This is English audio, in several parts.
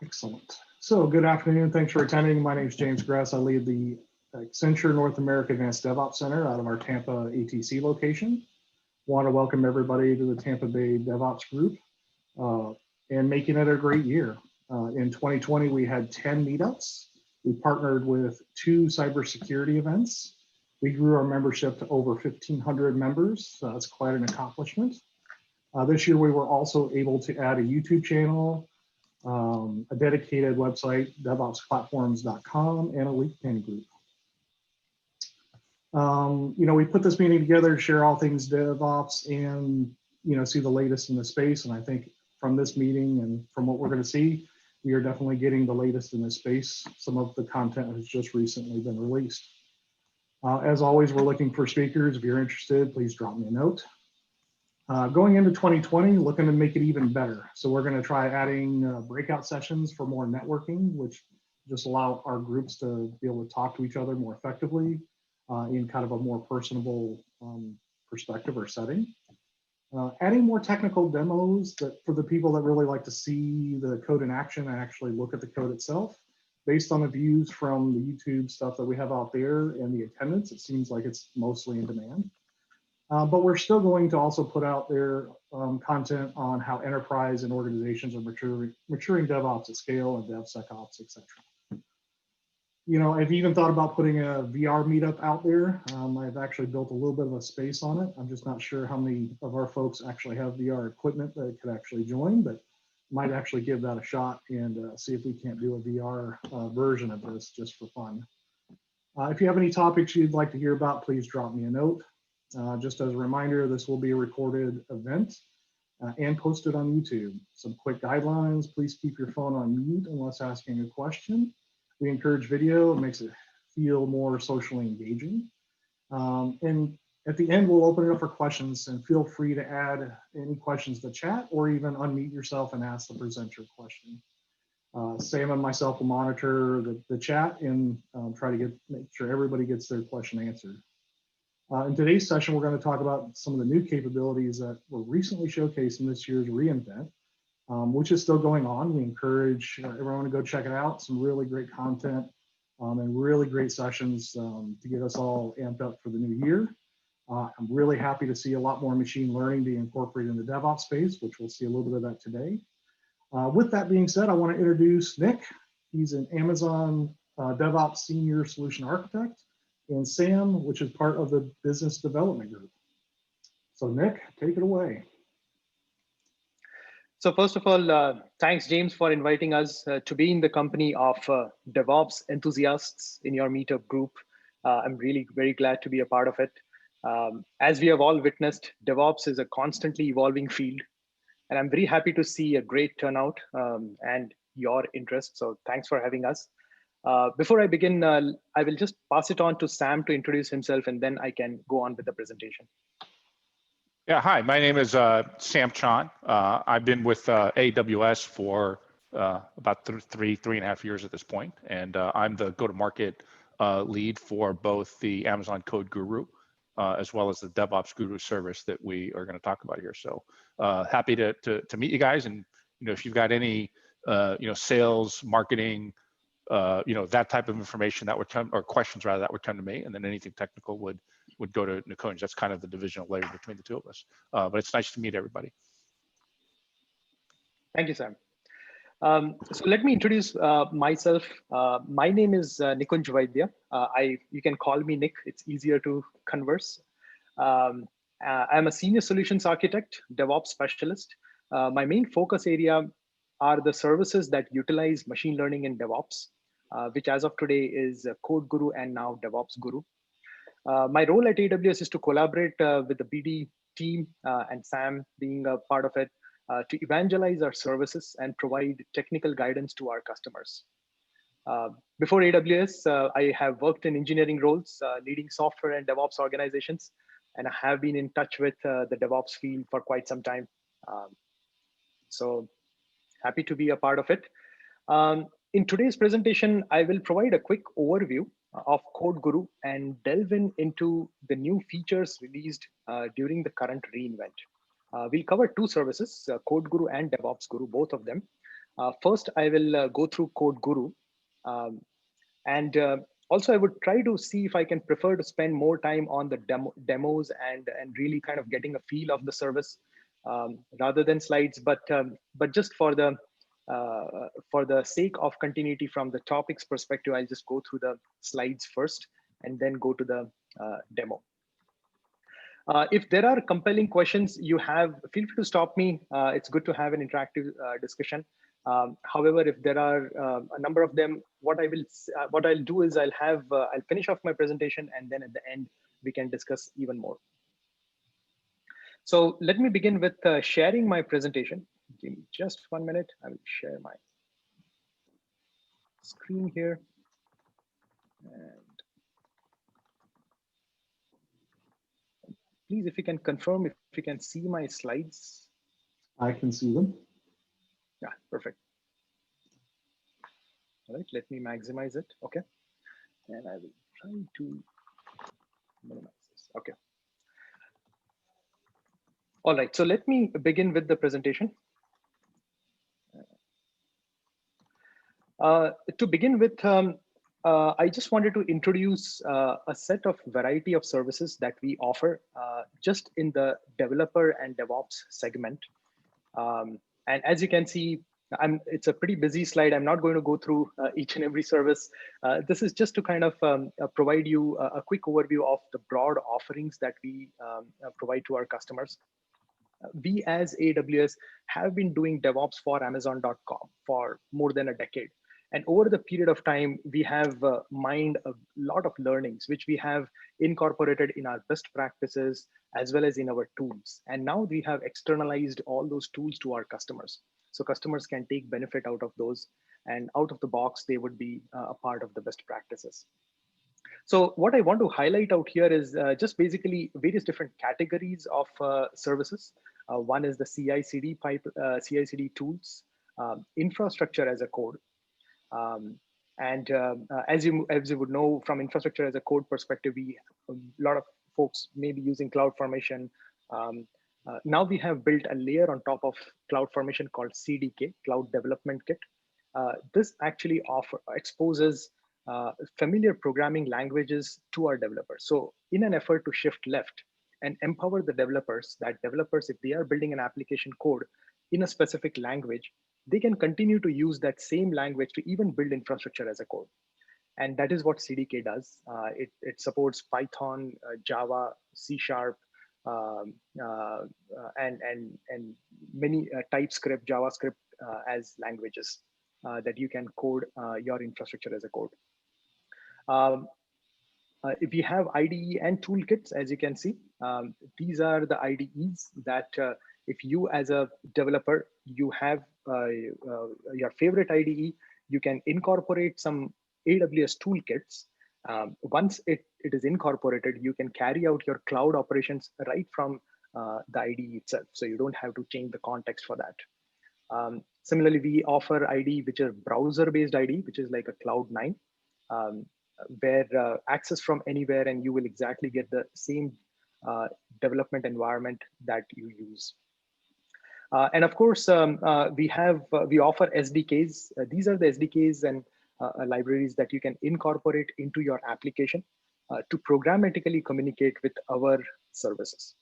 Excellent. So good afternoon. Thanks for attending. My name is James Gress. I lead the Accenture North America Advanced DevOps Center out of our Tampa ATC location. Want to welcome everybody to the Tampa Bay DevOps group and making it a great year. In 2020, we had 10 meetups. We partnered with 2 cybersecurity events. We grew our membership to over 1,500 members. So that's quite an accomplishment. This year, we were also able to add a YouTube channel, a dedicated website, DevOpsPlatforms.com, and a LinkedIn group. We put this meeting together to share all things DevOps and, see the latest in the space. And I think from this meeting and from what we're going to see, we are definitely getting the latest in this space. Some of the content has just recently been released. As always, we're looking for speakers. If you're interested, please drop me a note. Going into 2020, looking to make it even better. So we're going to try adding breakout sessions for more networking, which just allow our groups to be able to talk to each other more effectively in kind of a more personable perspective or setting. Adding more technical demos that for the people that really like to see the code in action and actually look at the code itself. Based on the views from the YouTube stuff that we have out there and the attendance, it seems like it's mostly in demand. But we're still going to also put out there content on how enterprise and organizations are maturing DevOps at scale and DevSecOps, et cetera. I've even thought about putting a VR meetup out there. I've actually built a little bit of a space on it. I'm just not sure how many of our folks actually have VR equipment that could actually join, but might actually give that a shot and see if we can't do a VR version of this just for fun. If you have any topics you'd like to hear about, please drop me a note. Just as a reminder, this will be a recorded event and posted on YouTube. Some quick guidelines: please keep your phone on mute unless asking a question. We encourage video. It makes it feel more socially engaging. And at the end, we'll open it up for questions, and feel free to add any questions to the chat or even unmute yourself and ask the presenter question. Sam and myself will monitor the chat and try to make sure everybody gets their question answered. In today's session, we're going to talk about some of the new capabilities that were recently showcased in this year's reInvent, which is still going on. We encourage everyone to go check it out. Some really great content and really great sessions to get us all amped up for the new year. I'm really happy to see a lot more machine learning being incorporated in the DevOps space, which we'll see a little bit of that today. With that being said, I want to introduce Nick. He's an Amazon DevOps Senior Solution Architect, and Sam, which is part of the business development group. So Nick, take it away. So first of all, thanks James for inviting us to be in the company of DevOps enthusiasts in your meetup group. I'm really very glad to be a part of it. As we have all witnessed, DevOps is a constantly evolving field, and I'm very happy to see a great turnout and your interest. So thanks for having us. Before I begin, I will just pass it on to Sam to introduce himself, and then I can go on with the presentation. Yeah, hi, my name is Sam Chan. I've been with AWS for about three and a half years at this point, and I'm the go-to-market lead for both the Amazon CodeGuru as well as the DevOps Guru service that we are going to talk about here. So happy to meet you guys, and if you've got any sales, marketing, that type of information that would come, or questions rather, that would come to me, and then anything technical would go to Nikunj. That's kind of the divisional layer between the two of us. But it's nice to meet everybody. Thank you, Sam. So let me introduce myself. My name is Nikunj Vaidya. You can call me Nick. It's easier to converse. I'm a senior solutions architect, DevOps specialist. My main focus area are the services that utilize machine learning in DevOps, which as of today is CodeGuru and now DevOps Guru. My role at AWS is to collaborate with the BD team and Sam being a part of it to evangelize our services and provide technical guidance to our customers. Before AWS, I have worked in engineering roles, leading software and DevOps organizations, and I have been in touch with the DevOps field for quite some time. So happy to be a part of it. In today's presentation, I will provide a quick overview of CodeGuru and delve into the new features released during the current reInvent. We'll cover two services, CodeGuru and DevOps Guru, both of them. First, I will go through CodeGuru. And also, I would try to see if I can prefer to spend more time on the demos and really kind of getting a feel of the service rather than slides. But just for the sake of continuity from the topics perspective, I'll just go through the slides first and then go to the demo. If there are compelling questions you have, feel free to stop me. It's good to have an interactive discussion. However, if there are a number of them, what I'll do is I'll finish off my presentation, and then at the end we can discuss even more. So let me begin with sharing my presentation. Give me just 1 minute. I will share my screen here. And please, if you can confirm if you can see my slides. I can see them. Yeah, perfect. All right, let me maximize it. Okay. And I will try to minimize this. Okay. All right, so let me begin with the presentation. To begin with, I just wanted to introduce a set of variety of services that we offer just in the developer and DevOps segment. And as you can see, it's a pretty busy slide. I'm not going to go through each and every service. This is just to kind of provide you a quick overview of the broad offerings that we provide to our customers. We as AWS have been doing DevOps for Amazon.com for more than a decade. And over the period of time, we have mined a lot of learnings, which we have incorporated in our best practices, as well as in our tools. And now we have externalized all those tools to our customers. So customers can take benefit out of those, and out of the box, they would be a part of the best practices. So what I want to highlight out here is just basically various different categories of services. One is the CI/CD CI/CD tools, infrastructure as a code. As you would know from infrastructure as a code perspective, a lot of folks may be using CloudFormation. Now we have built a layer on top of CloudFormation called CDK, Cloud Development Kit. This actually exposes familiar programming languages to our developers. So in an effort to shift left and empower the developers, if they are building an application code in a specific language, they can continue to use that same language to even build infrastructure as a code. And that is what CDK does. It supports Python, Java, C#, and many TypeScript, JavaScript as languages that you can code your infrastructure as a code. If you have IDE and toolkits, as you can see, these are the IDEs that if you as a developer, you have your favorite IDE, you can incorporate some AWS toolkits. Once it is incorporated, you can carry out your cloud operations right from the IDE itself. So you don't have to change the context for that. Similarly, we offer IDE, which is browser-based IDE, which is like a Cloud9, where access from anywhere, and you will exactly get the same development environment that you use. And of course, we offer SDKs. These are the SDKs and libraries that you can incorporate into your application to programmatically communicate with our services.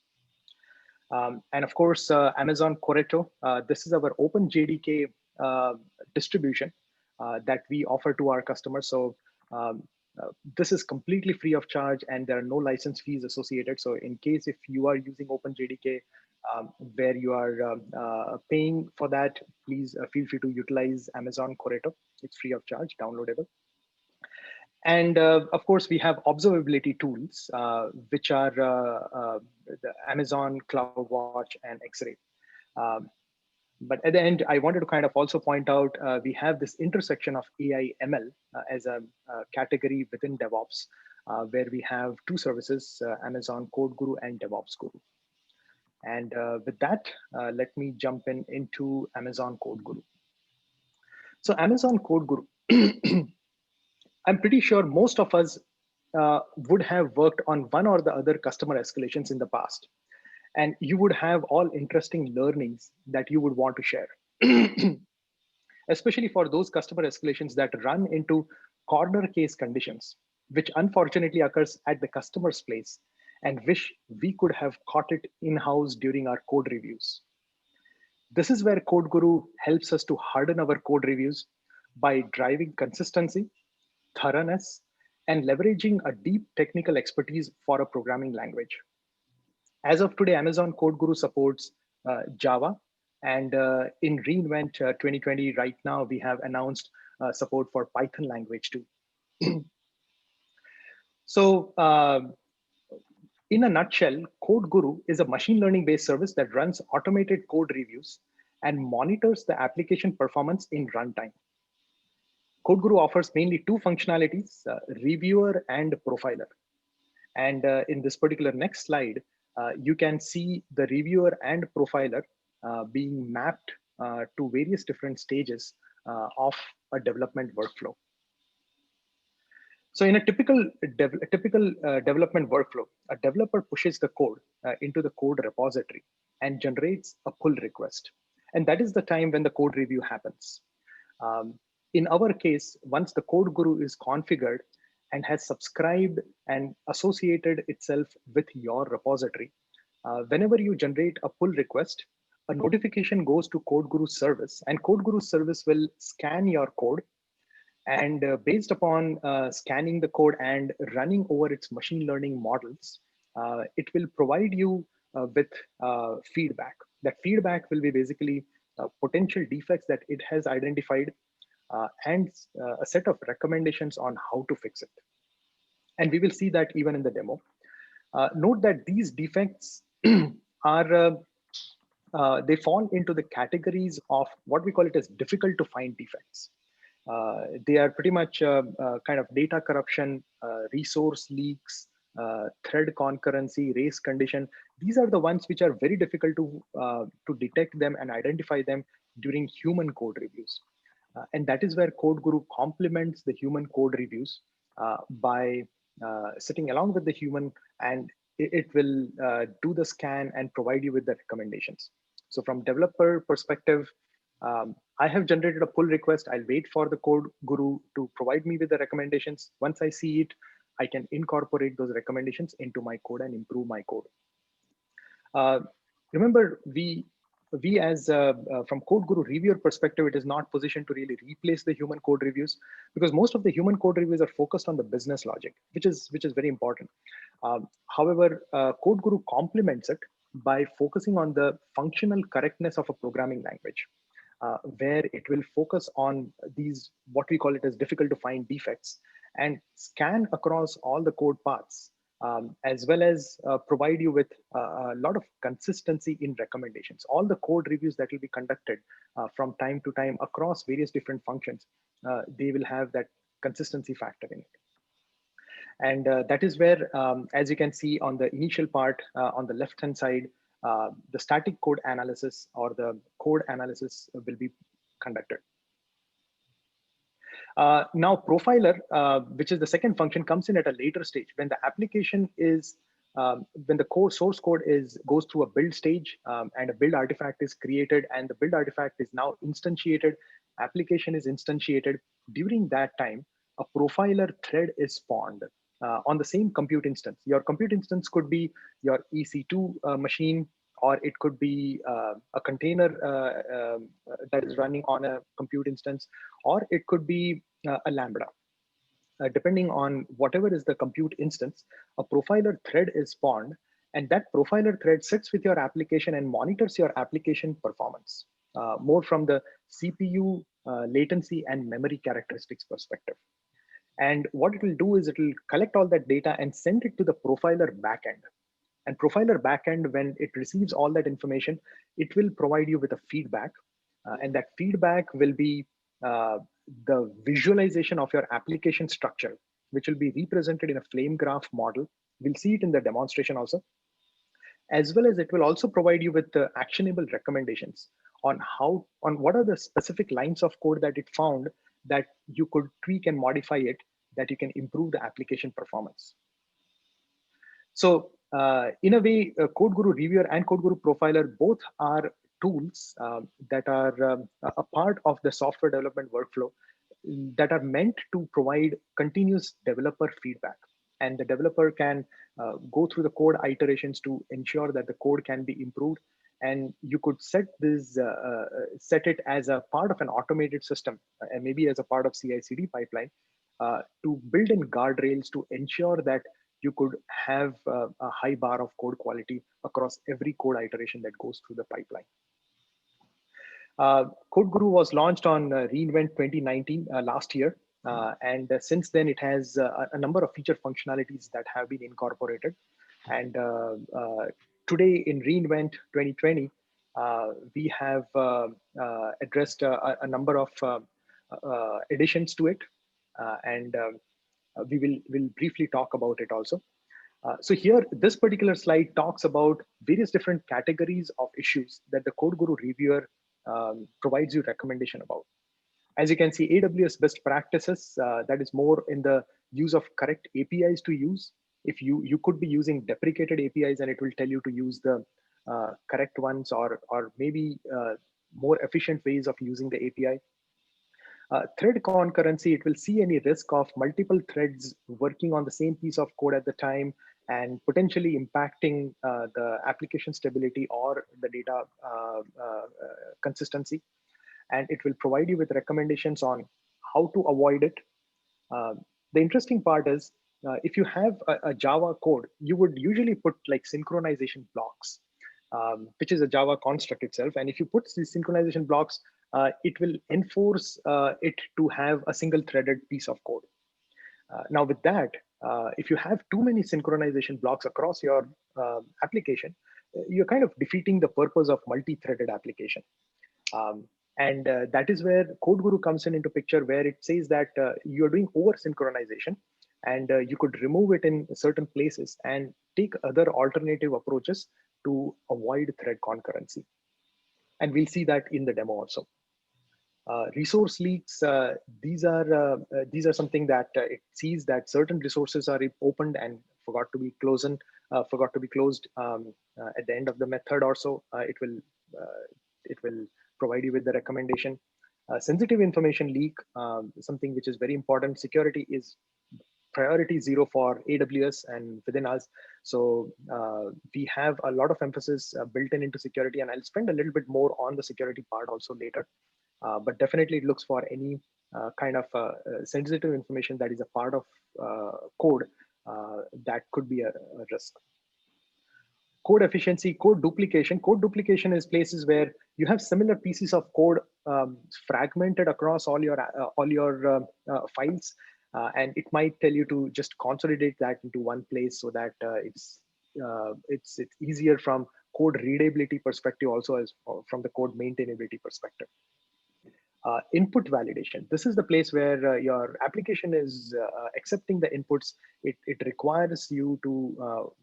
And of course, Amazon Corretto. This is our open JDK distribution that we offer to our customers. So this is completely free of charge, and there are no license fees associated. So in case if you are using OpenJDK where you are paying for that, please feel free to utilize Amazon Corretto. It's free of charge, downloadable. And of course, we have observability tools, which are the Amazon CloudWatch and X-Ray. But at the end, I wanted to kind of also point out, we have this intersection of AI ML as a category within DevOps, where we have two services, Amazon CodeGuru and DevOps Guru. And with that, let me jump into Amazon CodeGuru. So Amazon CodeGuru, I'm pretty sure most of us would have worked on one or the other customer escalations in the past. And you would have all interesting learnings that you would want to share. especially for those customer escalations that run into corner case conditions, which unfortunately occurs at the customer's place and wish we could have caught it in-house during our code reviews. This is where CodeGuru helps us to harden our code reviews by driving consistency, thoroughness, and leveraging a deep technical expertise for a programming language. As of today, Amazon CodeGuru supports Java, and in reInvent 2020, right now, we have announced support for Python language too. So in a nutshell, CodeGuru is a machine learning based service that runs automated code reviews and monitors the application performance in runtime. CodeGuru offers mainly two functionalities, reviewer and profiler. And in this particular next slide, you can see the reviewer and profiler being mapped to various different stages of a development workflow. So in a typical development workflow, a developer pushes the code into the code repository and generates a pull request. And that is the time when the code review happens. In our case, once the CodeGuru is configured and has subscribed and associated itself with your repository, whenever you generate a pull request, a notification goes to CodeGuru service, and CodeGuru service will scan your code. And based upon scanning the code and running over its machine learning models, it will provide you with feedback. That feedback will be basically potential defects that it has identified and a set of recommendations on how to fix it. And we will see that even in the demo. Note that these defects are, they fall into the categories of what we call it as difficult to find defects. They are pretty much kind of data corruption, resource leaks, thread concurrency, race condition. These are the ones which are very difficult to detect them and identify them during human code reviews. And that is where CodeGuru complements the human code reviews by sitting along with the human, and it will do the scan and provide you with the recommendations. So from developer perspective, I have generated a pull request. I'll wait for the CodeGuru to provide me with the recommendations. Once I see it, I can incorporate those recommendations into my code and improve my code. Remember, we as from CodeGuru reviewer perspective, it is not positioned to really replace the human code reviews, because most of the human code reviews are focused on the business logic, which is very important. However, CodeGuru complements it by focusing on the functional correctness of a programming language, where it will focus on these, what we call it as difficult to find defects, and scan across all the code paths, as well as provide you with a lot of consistency in recommendations. All the code reviews that will be conducted from time to time across various different functions, they will have that consistency factor in it. And that is where, as you can see on the initial part on the left-hand side, the static code analysis or the code analysis will be conducted. Now, profiler, which is the second function, comes in at a later stage when the application is, when the source code goes through a build stage and a build artifact is created, and the build artifact is now instantiated, application is instantiated. During that time, a profiler thread is spawned on the same compute instance. Your compute instance could be your EC2 machine, or it could be a container that is running on a compute instance, or it could be a Lambda. Depending on whatever is the compute instance, a profiler thread is spawned, and that profiler thread sits with your application and monitors your application performance, more from the CPU latency and memory characteristics perspective. And what it will do is it will collect all that data and send it to the profiler backend. And profiler backend, when it receives all that information, it will provide you with a feedback. And that feedback will be the visualization of your application structure, which will be represented in a flame graph model. We'll see it in the demonstration also. As well as it will also provide you with the actionable recommendations on what are the specific lines of code that it found that you could tweak and modify it, that you can improve the application performance. So in a way, CodeGuru Reviewer and CodeGuru Profiler both are tools that are a part of the software development workflow that are meant to provide continuous developer feedback. And the developer can go through the code iterations to ensure that the code can be improved. And you could set it as a part of an automated system, and maybe as a part of CI/CD pipeline, to build in guardrails to ensure that you could have a high bar of code quality across every code iteration that goes through the pipeline. CodeGuru was launched on reInvent 2019 last year. And since then, it has a number of feature functionalities that have been incorporated. And today in reInvent 2020, we have addressed a number of additions to it. And we will briefly talk about it also. So here, this particular slide talks about various different categories of issues that the CodeGuru reviewer provides you recommendation about. As you can see, AWS best practices, that is more in the use of correct APIs to use. If you could be using deprecated APIs, and it will tell you to use the correct ones, or maybe more efficient ways of using the API. Thread concurrency, it will see any risk of multiple threads working on the same piece of code at the time and potentially impacting the application stability or the data consistency. And it will provide you with recommendations on how to avoid it. The interesting part is, if you have a Java code, you would usually put like synchronization blocks, which is a Java construct itself. And if you put these synchronization blocks, it will enforce it to have a single threaded piece of code. Now with that, if you have too many synchronization blocks across your application, you're kind of defeating the purpose of multi-threaded application. And that is where CodeGuru comes into picture, where it says that you're doing over synchronization, and you could remove it in certain places and take other alternative approaches to avoid thread concurrency. And we'll see that in the demo also. Resource leaks, these are something that it sees that certain resources are opened and forgot to be closed at the end of the method or so. It will provide you with the recommendation. Sensitive information leak, something which is very important. Security is priority 0 for AWS and within us. So we have a lot of emphasis built into security, and I'll spend a little bit more on the security part also later. But definitely it looks for any kind of sensitive information that is a part of code that could be a risk. Code efficiency, code duplication. Code duplication is places where you have similar pieces of code fragmented across all your files, and it might tell you to just consolidate that into one place so that it's easier from code readability perspective, also as from the code maintainability perspective. Input validation. This is the place where your application is accepting the inputs. It requires you to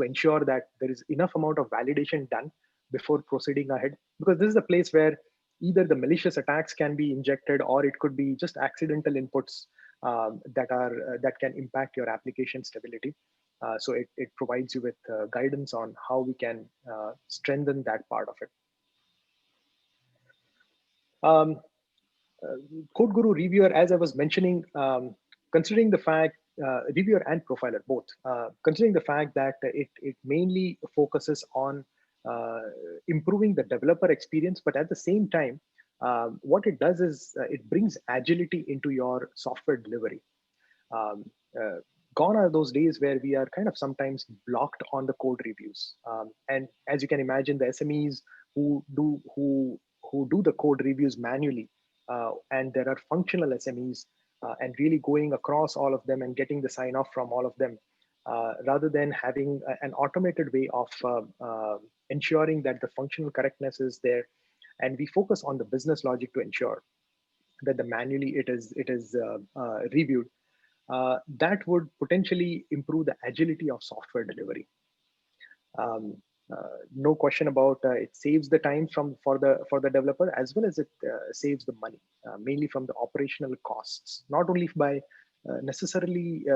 ensure that there is enough amount of validation done before proceeding ahead, because this is the place where either the malicious attacks can be injected, or it could be just accidental inputs that can impact your application stability. So it provides you with guidance on how we can strengthen that part of it. CodeGuru reviewer, as I was mentioning, considering the fact, reviewer and profiler both, considering the fact that it mainly focuses on improving the developer experience, but at the same time, what it does is it brings agility into your software delivery. Gone are those days where we are kind of sometimes blocked on the code reviews. And as you can imagine, the SMEs who do the code reviews manually, and there are functional SMEs, and really going across all of them and getting the sign off from all of them, rather than having an automated way of ensuring that the functional correctness is there. And we focus on the business logic to ensure that the manually it is reviewed. That would potentially improve the agility of software delivery. No question about it saves the time for the developer, as well as it saves the money, mainly from the operational costs, not only by necessarily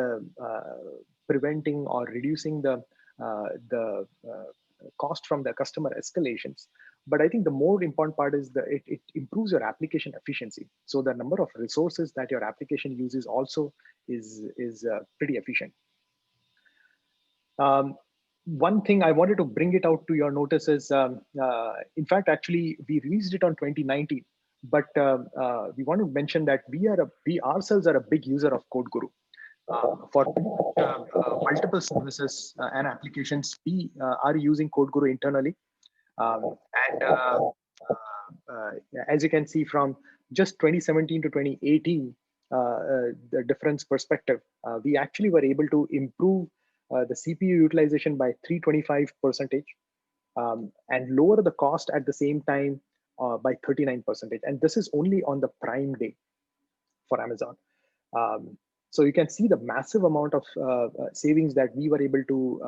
preventing or reducing the cost from the customer escalations, But I think the more important part is that it improves your application efficiency. So the number of resources that your application uses also is pretty efficient. One thing I wanted to bring it out to your notice is, in fact, actually, we released it on 2019, but we want to mention that we ourselves are a big user of CodeGuru. For multiple services and applications, we are using CodeGuru internally. And as you can see from just 2017 to 2018, the difference perspective, we actually were able to improve the CPU utilization by 325%, and lower the cost at the same time by 39%. And this is only on the Prime Day for Amazon. So you can see the massive amount of savings that we were able to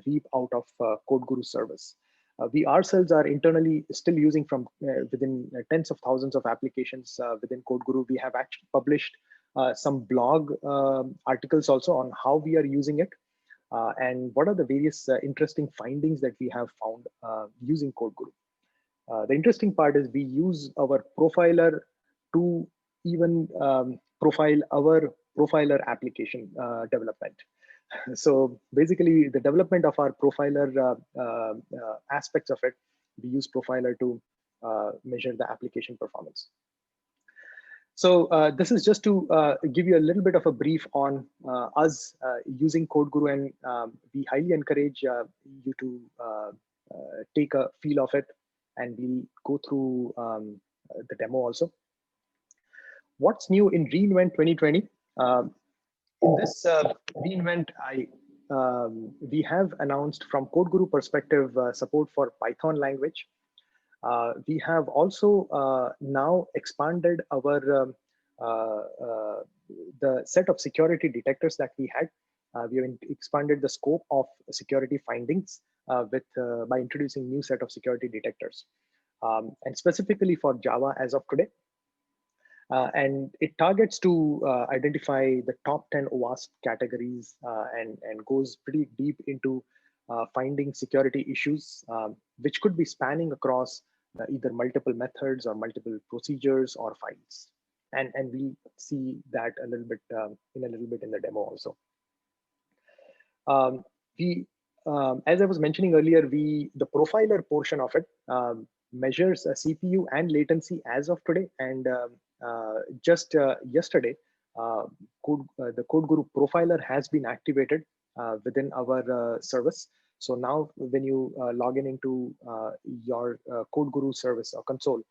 reap out of CodeGuru service. We ourselves are internally still using from within tens of thousands of applications within CodeGuru. We have actually published some blog articles also on how we are using it and what are the various interesting findings that we have found using CodeGuru. The interesting part is we use our profiler to even profile our profiler application development. So basically, the development of our profiler aspects of it, we use profiler to measure the application performance. So this is just to give you a little bit of a brief on us using CodeGuru, and we highly encourage you to take a feel of it, and we'll go through the demo also. What's new in reInvent 2020? In this reInvent, we have announced from CodeGuru perspective support for Python language. We have also now expanded our the set of security detectors that we had. We have expanded the scope of security findings by introducing new set of security detectors, and specifically for Java as of today. And it targets to identify the top 10 OWASP categories and goes pretty deep into finding security issues, which could be spanning across either multiple methods or multiple procedures or files. And we see that a little bit in the demo also. As I was mentioning earlier, the profiler portion of it measures CPU and latency as of today, and just yesterday, the CodeGuru profiler has been activated within our service. So now when you log in into your CodeGuru service or console,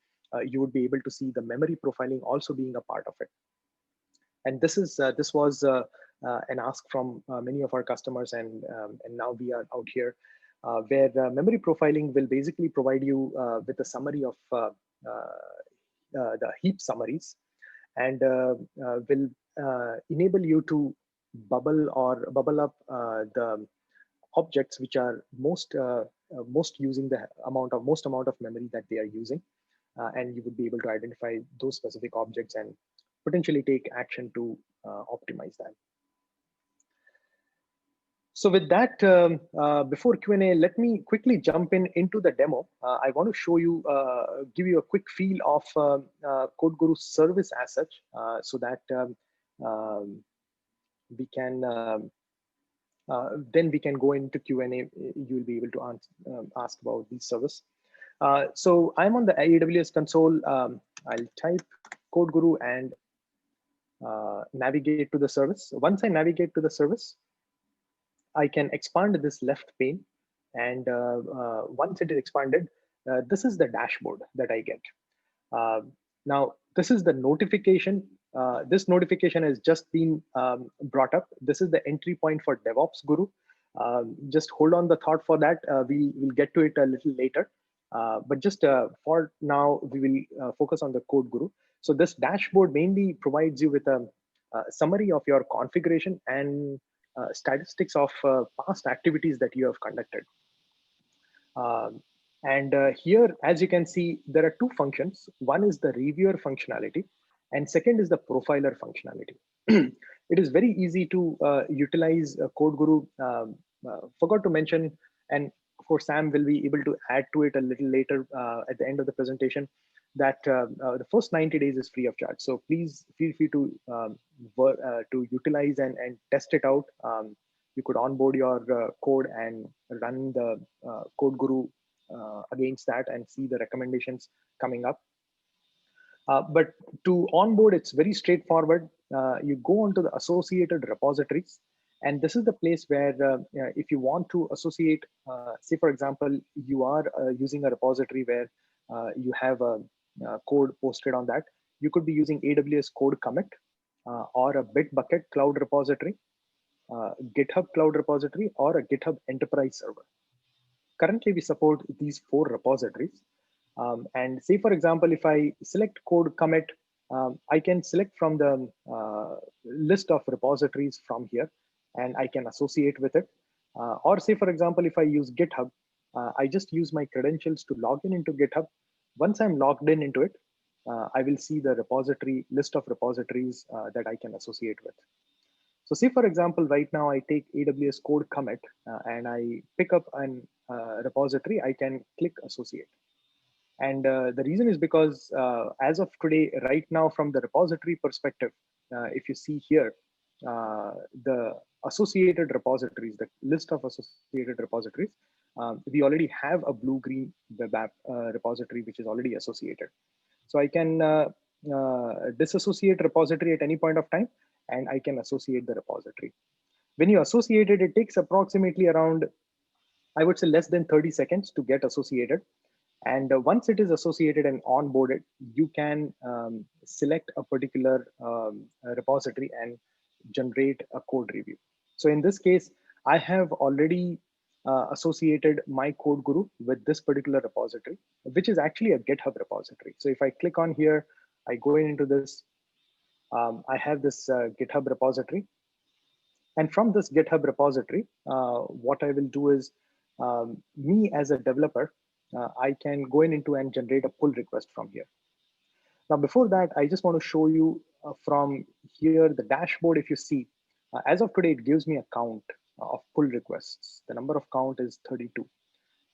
you would be able to see the memory profiling also being a part of it. And this was an ask from many of our customers, and now we are out here where memory profiling will basically provide you with a summary of the heap summaries, and will enable you to bubble up the objects which are most using the most amount of memory that they are using, and you would be able to identify those specific objects and potentially take action to optimize that. So with that, before Q&A, let me quickly jump into the demo. I want to show you, give you a quick feel of CodeGuru service as such, so that we can then we can go into Q&A. You'll be able to ask about the service. So I'm on the AWS console. I'll type CodeGuru and navigate to the service. Once I navigate to the service, I can expand this left pane, and once it is expanded, this is the dashboard that I get. Now, this is the notification. This notification has just been brought up. This is the entry point for DevOps Guru. Just hold on the thought for that. We'll get to it a little later. But just for now, we will focus on the CodeGuru. So this dashboard mainly provides you with a summary of your configuration and statistics of past activities that you have conducted. Here, as you can see, there are two functions. One is the reviewer functionality, and second is the profiler functionality. It is very easy to utilize CodeGuru. Forgot to mention, and for Sam will be able to add to it a little later at the end of the presentation, that the first 90 days is free of charge. So please feel free to utilize and test it out. You could onboard your code and run the CodeGuru against that and see the recommendations coming up. But to onboard, it's very straightforward. You go onto the associated repositories, and this is the place where if you want to associate, say for example, you are using a repository where you have a code posted on that. You could be using AWS Code Commit or a Bitbucket Cloud Repository, GitHub Cloud Repository, or a GitHub Enterprise Server. Currently, we support these 4 repositories. And say, for example, if I select Code Commit, I can select from the list of repositories from here, and I can associate with it. Or say, for example, if I use GitHub, I just use my credentials to log in into GitHub. Once I'm logged in into it, I will see the repository list of repositories that I can associate with. So say, for example, right now I take AWS Code Commit and I pick up an repository, I can click associate. And the reason is because as of today, right now, from the repository perspective, if you see here, the associated repositories, the list of associated repositories, we already have a blue-green web app repository, which is already associated. So I can disassociate repository at any point of time, and I can associate the repository. When you associate it, it takes approximately around, I would say, less than 30 seconds to get associated. And once it is associated and onboarded, you can select a particular repository and generate a code review. So in this case, I have already associated my CodeGuru with this particular repository, which is actually a GitHub repository. So if I click on here, I go into this, I have this GitHub repository. And from this GitHub repository, what I will do is, me as a developer, I can go into and generate a pull request from here. Now, before that, I just want to show you from here, the dashboard. If you see, as of today, it gives me a count of pull requests. The number of count is 32.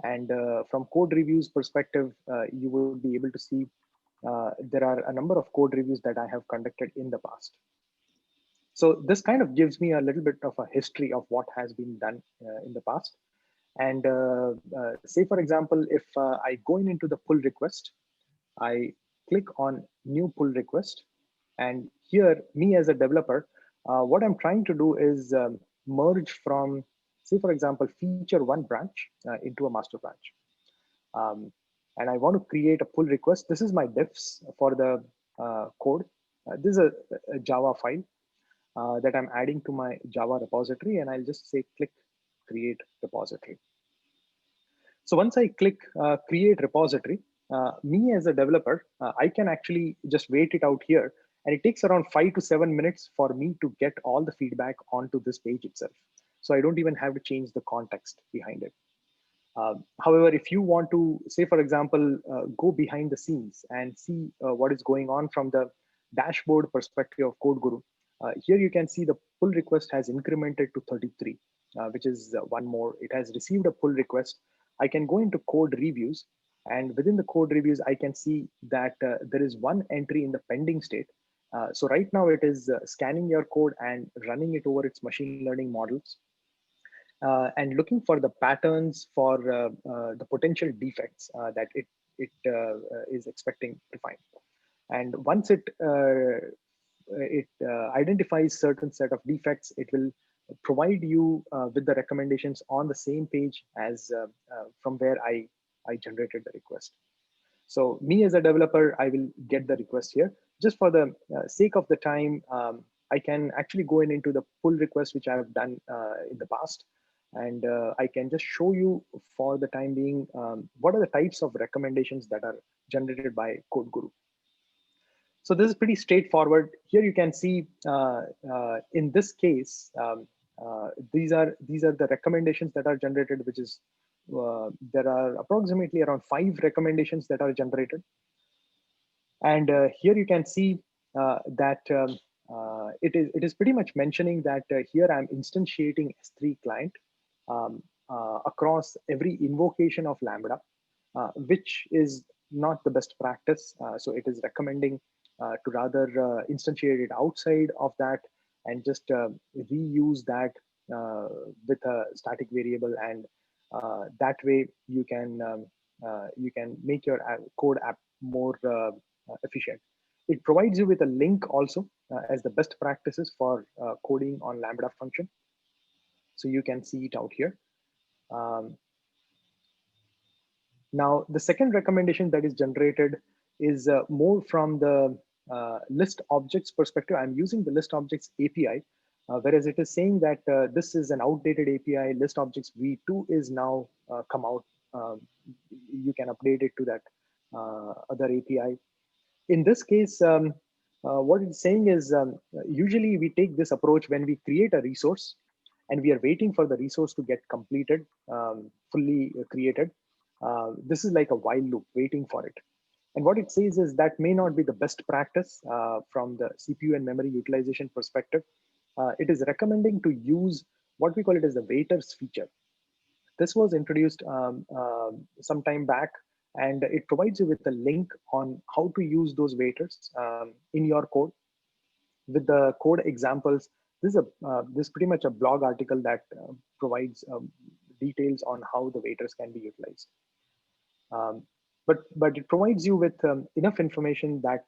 And from code reviews perspective, you will be able to see there are a number of code reviews that I have conducted in the past. So this kind of gives me a little bit of a history of what has been done in the past. And say, for example, if I go into the pull request, I click on new pull request. And here, me as a developer, what I'm trying to do is merge from, say, for example, feature 1 branch into a master branch. And I want to create a pull request. This is my diffs for the code. This is a Java file that I'm adding to my Java repository. And I'll just say, click create repository. So once I click create repository, me as a developer, I can actually just wait it out here. And it takes around 5 to 7 minutes for me to get all the feedback onto this page itself. So I don't even have to change the context behind it. However, if you want to, say, for example, go behind the scenes and see what is going on from the dashboard perspective of CodeGuru, here you can see the pull request has incremented to 33, which is one more. It has received a pull request. I can go into code reviews, and within the code reviews, I can see that there is one entry in the pending state. So right now it is scanning your code and running it over its machine learning models and looking for the patterns for the potential defects that it is expecting to find. And once it identifies certain set of defects, it will provide you with the recommendations on the same page as from where I generated the request. So me as a developer, I will get the request here. Just for the sake of the time, I can actually go into the pull request, which I have done in the past. And I can just show you for the time being, what are the types of recommendations that are generated by CodeGuru. So this is pretty straightforward. Here you can see in this case, these are the recommendations that are generated, which is there are approximately around 5 recommendations that are generated. And here you can see that it is pretty much mentioning that here I'm instantiating S3 client. across every invocation of Lambda, which is not the best practice. So it is recommending to rather instantiate it outside of that and just reuse that with a static variable, and that way you can make your code app more efficient. It provides you with a link also as the best practices for coding on Lambda function. So you can see it out here. Now, the second recommendation that is generated is more from the list objects perspective. I'm using the list objects API, whereas it is saying that this is an outdated API. List objects v2 is now come out. You can update it to that other API. In this case, what it's saying is usually we take this approach when we create a resource and we are waiting for the resource to get completed, fully created. This is like a while loop waiting for it. And what it says is that may not be the best practice from the CPU and memory utilization perspective. It is recommending to use what we call it as the waiters feature. This was introduced some time back, and it provides you with a link on how to use those waiters in your code. With the code examples, this is pretty much a blog article that provides details on how the waiters can be utilized. But it provides you with enough information that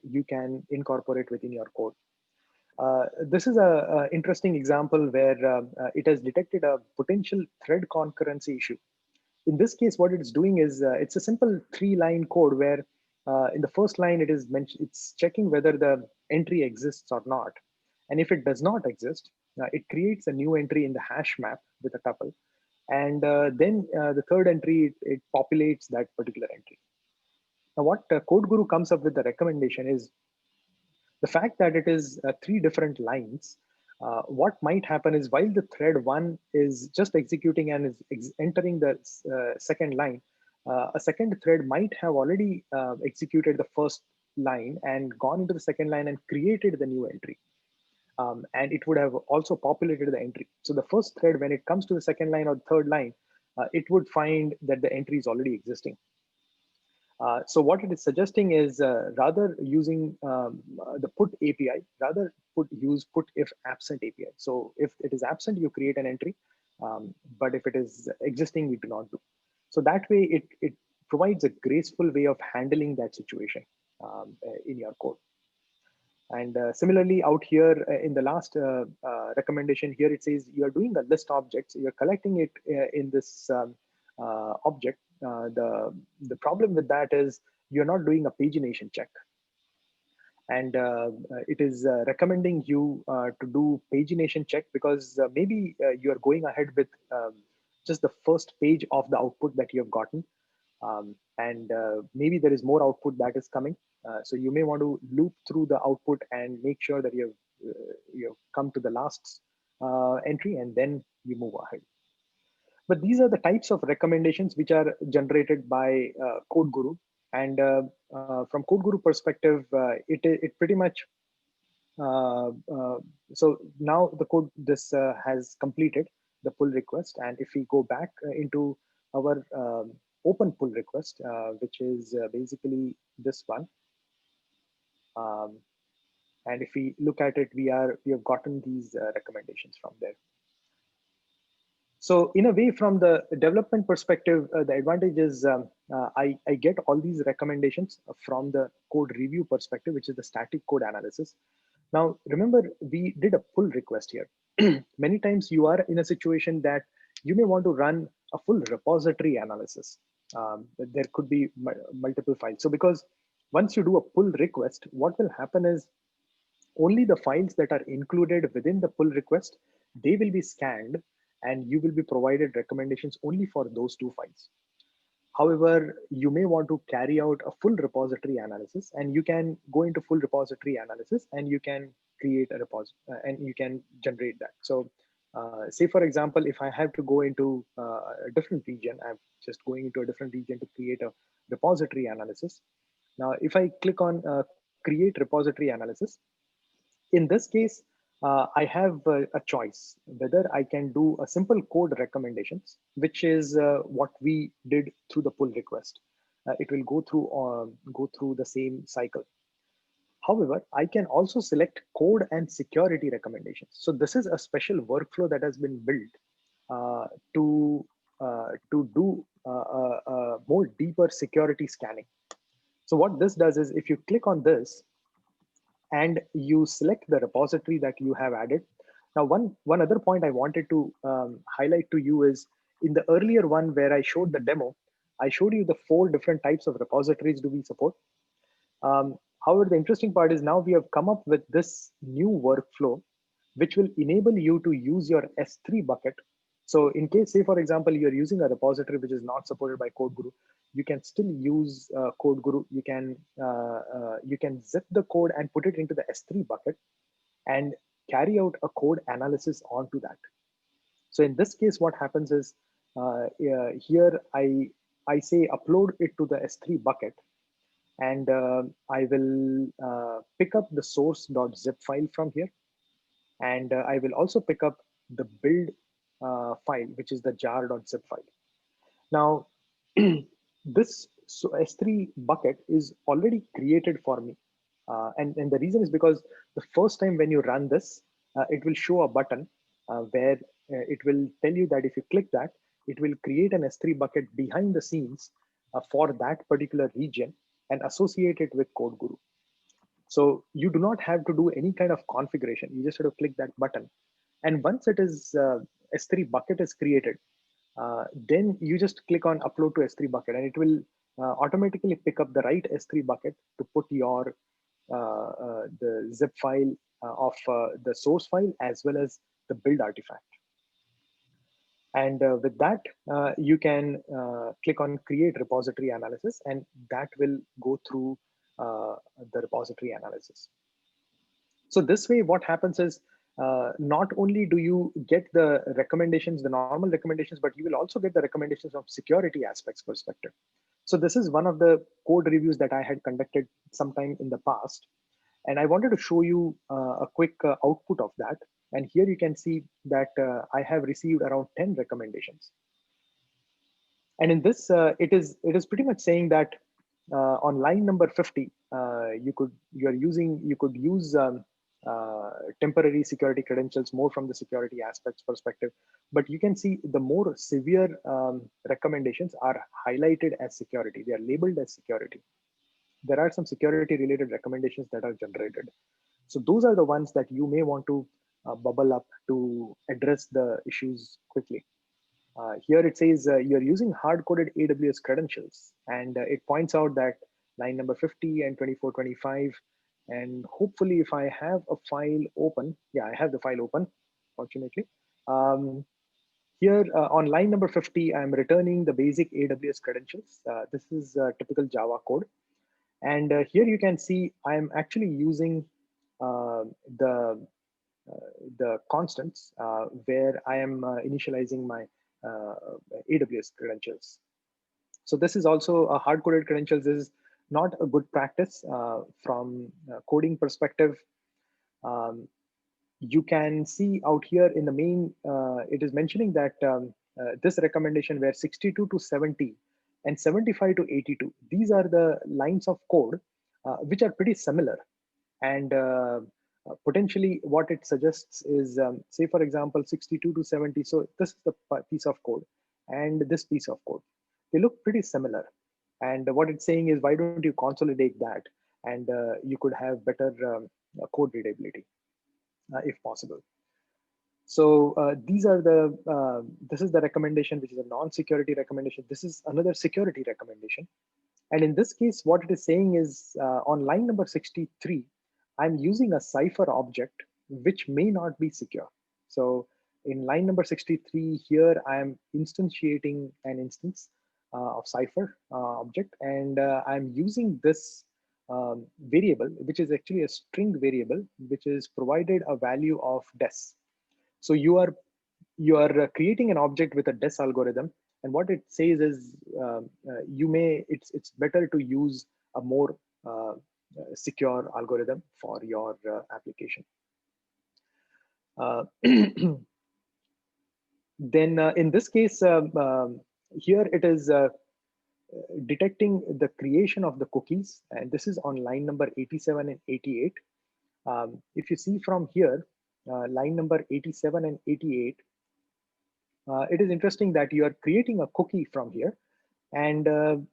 you can incorporate within your code. This is a interesting example where it has detected a potential thread concurrency issue. In this case, what it's doing is it's a simple 3-line code where in the first line it is it's checking whether the entry exists or not, and if it does not exist, it creates a new entry in the hash map with a tuple, and then the third entry it populates that particular entry. Now, what CodeGuru comes up with the recommendation is the fact that it is 3 different lines. What might happen is while the thread 1 is just executing and is entering the second line, a second thread might have already executed the first line and gone into the second line and created the new entry. And it would have also populated the entry. So the first thread, when it comes to the second line or third line, it would find that the entry is already existing. So what it is suggesting is rather using the put API, rather use put if absent API. So if it is absent, you create an entry, but if it is existing, we do not do. So that way, it provides a graceful way of handling that situation in your code. And similarly, out here in the last recommendation here, it says you are doing a list objects, you're collecting it in this object. The problem with that is you're not doing a pagination check. And it is recommending you to do pagination check because maybe you're going ahead with just the first page of the output that you have gotten. And maybe there is more output that is coming. So you may want to loop through the output and make sure that you've come to the last entry, and then you move ahead. But these are the types of recommendations which are generated by CodeGuru. And from CodeGuru perspective, it pretty much, so now the code, this has completed the pull request. And if we go back into our open pull request, which is basically this one. And if we look at it, we have gotten these recommendations from there. So in a way, from the development perspective, the advantage is I get all these recommendations from the code review perspective, which is the static code analysis. Now, remember, we did a pull request here. Many times you are in a situation that you may want to run a full repository analysis. There could be multiple files. So because once you do a pull request, what will happen is only the files that are included within the pull request, they will be scanned, and you will be provided recommendations only for those 2 files. However, you may want to carry out a full repository analysis, and you can go into full repository analysis and you can create a repository and you can generate that. So say, for example, if I have to go into a different region, I'm just going into a different region to create a repository analysis. Now, if I click on create repository analysis, in this case, I have a choice whether I can do a simple code recommendations, which is what we did through the pull request. It will go through the same cycle. However, I can also select code and security recommendations. So this is a special workflow that has been built uh, to do more deeper security scanning. So what this does is, if you click on this and you select the repository that you have added. Now, one other point I wanted to highlight to you is, in the earlier one where I showed the demo, I showed you the 4 different types of repositories do we support. However, the interesting part is now we have come up with this new workflow, which will enable you to use your S3 bucket. So in case, say, for example, you're using a repository which is not supported by CodeGuru, you can still use CodeGuru. You can zip the code and put it into the S3 bucket and carry out a code analysis onto that. So in this case, what happens is here I say upload it to the S3 bucket, and I will pick up the source.zip file from here. And I will also pick up the build file, which is the jar.zip file. Now, this S3 bucket is already created for me. And the reason is because the first time when you run this, it will show a button where it will tell you that if you click that, it will create an S3 bucket behind the scenes for that particular region and associate it with CodeGuru. So you do not have to do any kind of configuration. You just have to click that button. And once it is S3 bucket is created, then you just click on upload to S3 bucket, and it will automatically pick up the right S3 bucket to put your the zip file of the source file as well as the build artifact. And with that, you can click on create repository analysis, and that will go through the repository analysis. So this way, what happens is not only do you get the recommendations, the normal recommendations, but you will also get the recommendations from security aspects perspective. So this is one of the code reviews that I had conducted sometime in the past. And I wanted to show you a quick output of that. And here you can see that I have received around 10 recommendations. And in this, it is pretty much saying that on line number 50, you could use temporary security credentials more from the security aspects perspective. But you can see the more severe recommendations are highlighted as security. They are labeled as security. There are some security related recommendations that are generated. So those are the ones that you may want to bubble up to address the issues quickly. Here it says you're using hard-coded AWS credentials, and it points out that line number 50 and 24, 25, and hopefully if I have a file open, yeah, I have the file open, fortunately. Here on line number 50, I'm returning the basic AWS credentials. This is typical Java code. And here you can see I'm actually using the constants where I am initializing my AWS credentials. So this is also a hard-coded credentials. This is not a good practice from coding perspective. You can see out here in the main, it is mentioning that this recommendation where 62 to 70 and 75 to 82, these are the lines of code which are pretty similar. And potentially what it suggests is, say, for example, 62 to 70. So this is the piece of code and this piece of code. They look pretty similar. And what it's saying is, why don't you consolidate that? And you could have better code readability if possible. So these are the, this is the recommendation, which is a non-security recommendation. This is another security recommendation. And in this case, what it is saying is on line number 63, I'm using a Cypher object, which may not be secure. So in line number 63 here, I'm instantiating an instance of Cypher object, and I'm using this variable, which is actually a string variable, which is provided a value of des. So you are creating an object with a des algorithm, and what it says is it's better to use a more secure algorithm for your application. Then in this case, here it is detecting the creation of the cookies, and this is on line number 87 and 88. If you see from here, line number 87 and 88, it is interesting that you are creating a cookie from here, and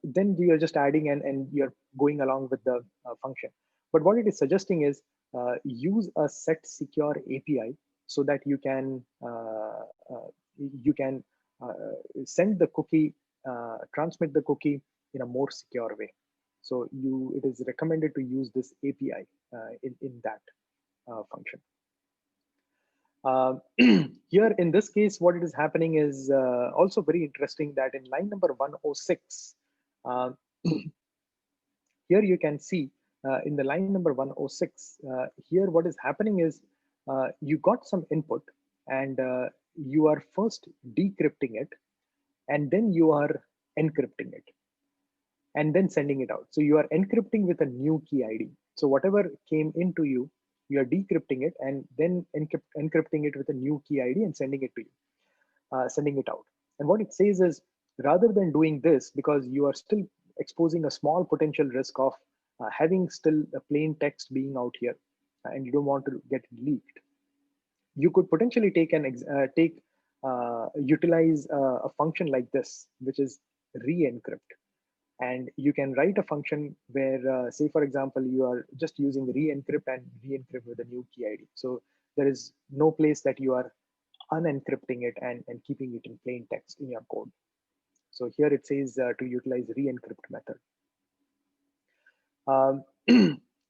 then you are just adding and you're going along with the function. But what it is suggesting is use a set secure API so that you can send the cookie, transmit the cookie in a more secure way. So it is recommended to use this API in that function. Here in this case, what it is happening is also very interesting that in line number 106, here you can see in the line number 106, here what is happening is you got some input and you are first decrypting it, and then you are encrypting it and then sending it out. So you are encrypting with a new key ID. So whatever came into you, you are decrypting it and then encrypting it with a new key ID and sending it to you, sending it out. And what it says is, rather than doing this, because you are still exposing a small potential risk of having still a plain text being out here, and you don't want to get leaked, you could potentially utilize a function like this, which is re-encrypt. And you can write a function where, say, for example, you are just using re-encrypt and re-encrypt with a new key ID. So there is no place that you are unencrypting it and keeping it in plain text in your code. So here it says to utilize re-encrypt method.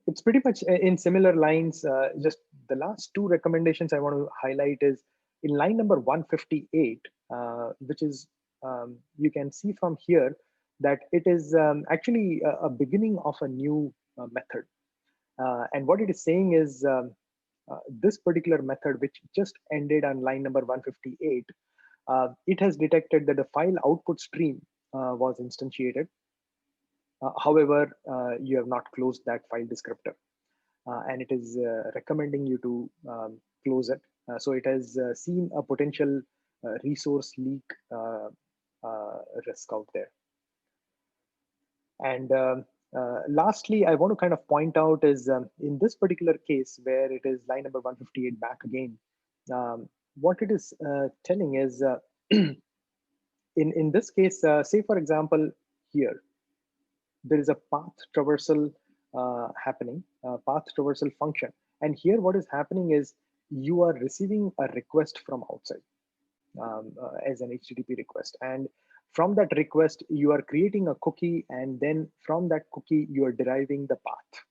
It's pretty much in similar lines. Just the last two recommendations I want to highlight is in line number 158, which is, you can see from here that it is actually a beginning of a new method. And what it is saying is this particular method, which just ended on line number 158, it has detected that the file output stream was instantiated. However, you have not closed that file descriptor, and it is recommending you to close it. So it has seen a potential resource leak risk out there. And lastly, I want to kind of point out is in this particular case where it is line number 158 back again, what it is telling is in this case, say for example, here, there is a path traversal happening, path traversal function. And here what is happening is you are receiving a request from outside as an HTTP request. And from that request, you are creating a cookie, and then from that cookie, you are deriving the path.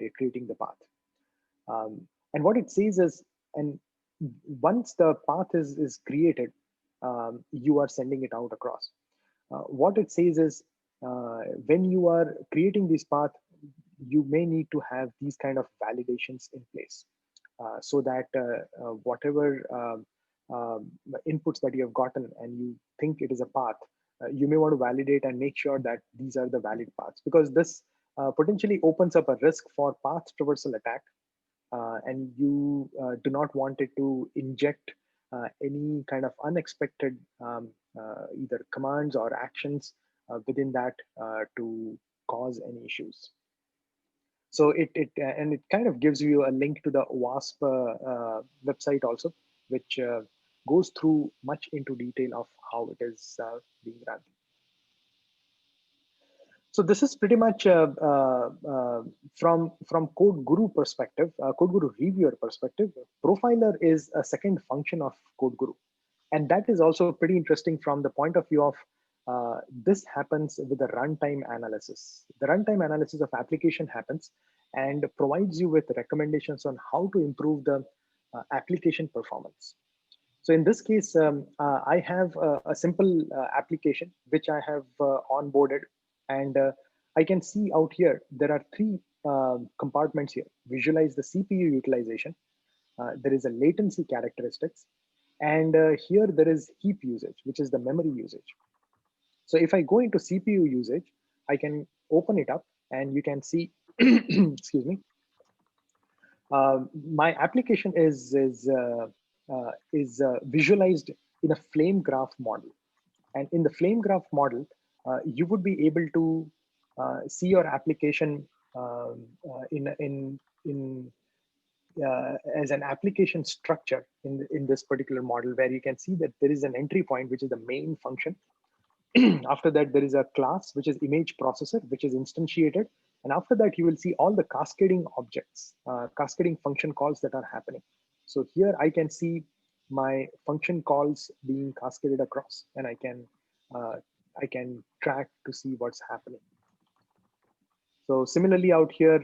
You're creating the path. And what it says is, and once the path is created, you are sending it out across. What it says is, when you are creating this path, you may need to have these kind of validations in place so that whatever inputs that you have gotten and you think it is a path, you may want to validate and make sure that these are the valid paths, because this potentially opens up a risk for path traversal attack, and you do not want it to inject any kind of unexpected either commands or actions within that to cause any issues. So it kind of gives you a link to the WASP website also, which goes through much into detail of how it is being run. So this is pretty much from CodeGuru perspective, CodeGuru reviewer perspective. Profiler is a second function of CodeGuru, and that is also pretty interesting from the point of view of this happens with the runtime analysis. The runtime analysis of application happens and provides you with recommendations on how to improve the application performance. So in this case, I have a simple application which I have onboarded, and I can see out here, there are three compartments here. Visualize the CPU utilization. There is a latency characteristics. And here there is heap usage, which is the memory usage. So if I go into CPU usage, I can open it up and you can see, excuse me, My application is visualized in a flame graph model. And in the flame graph model, you would be able to see your application in as an application structure in this particular model, where you can see that there is an entry point, which is the main function. After that, there is a class, which is image processor, which is instantiated. And after that, you will see all the cascading objects, cascading function calls that are happening. So here I can see my function calls being cascaded across, and I can track to see what's happening. So similarly out here,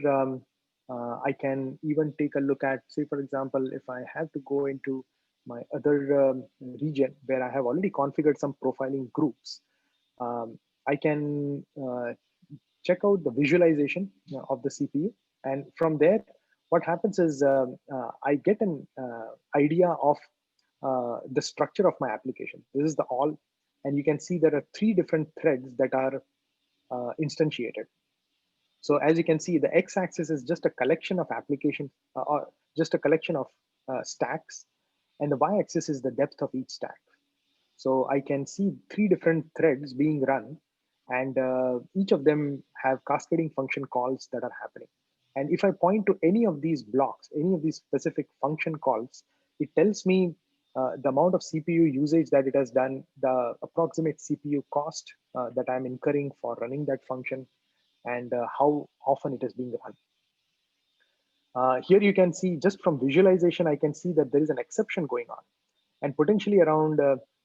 I can even take a look at, say, for example, if I have to go into my other region where I have already configured some profiling groups, I can check out the visualization of the CPU. And from there, what happens is I get an idea of the structure of my application. This is the all, and you can see there are 3 different threads that are instantiated. So as you can see, the x-axis is just a collection of applications, or just a collection of stacks, and the y-axis is the depth of each stack. So I can see 3 different threads being run, and each of them have cascading function calls that are happening. And if I point to any of these blocks, any of these specific function calls, it tells me the amount of CPU usage that it has done, the approximate CPU cost that I'm incurring for running that function, and how often it is being run. Here you can see, just from visualization, I can see that there is an exception going on. And potentially around,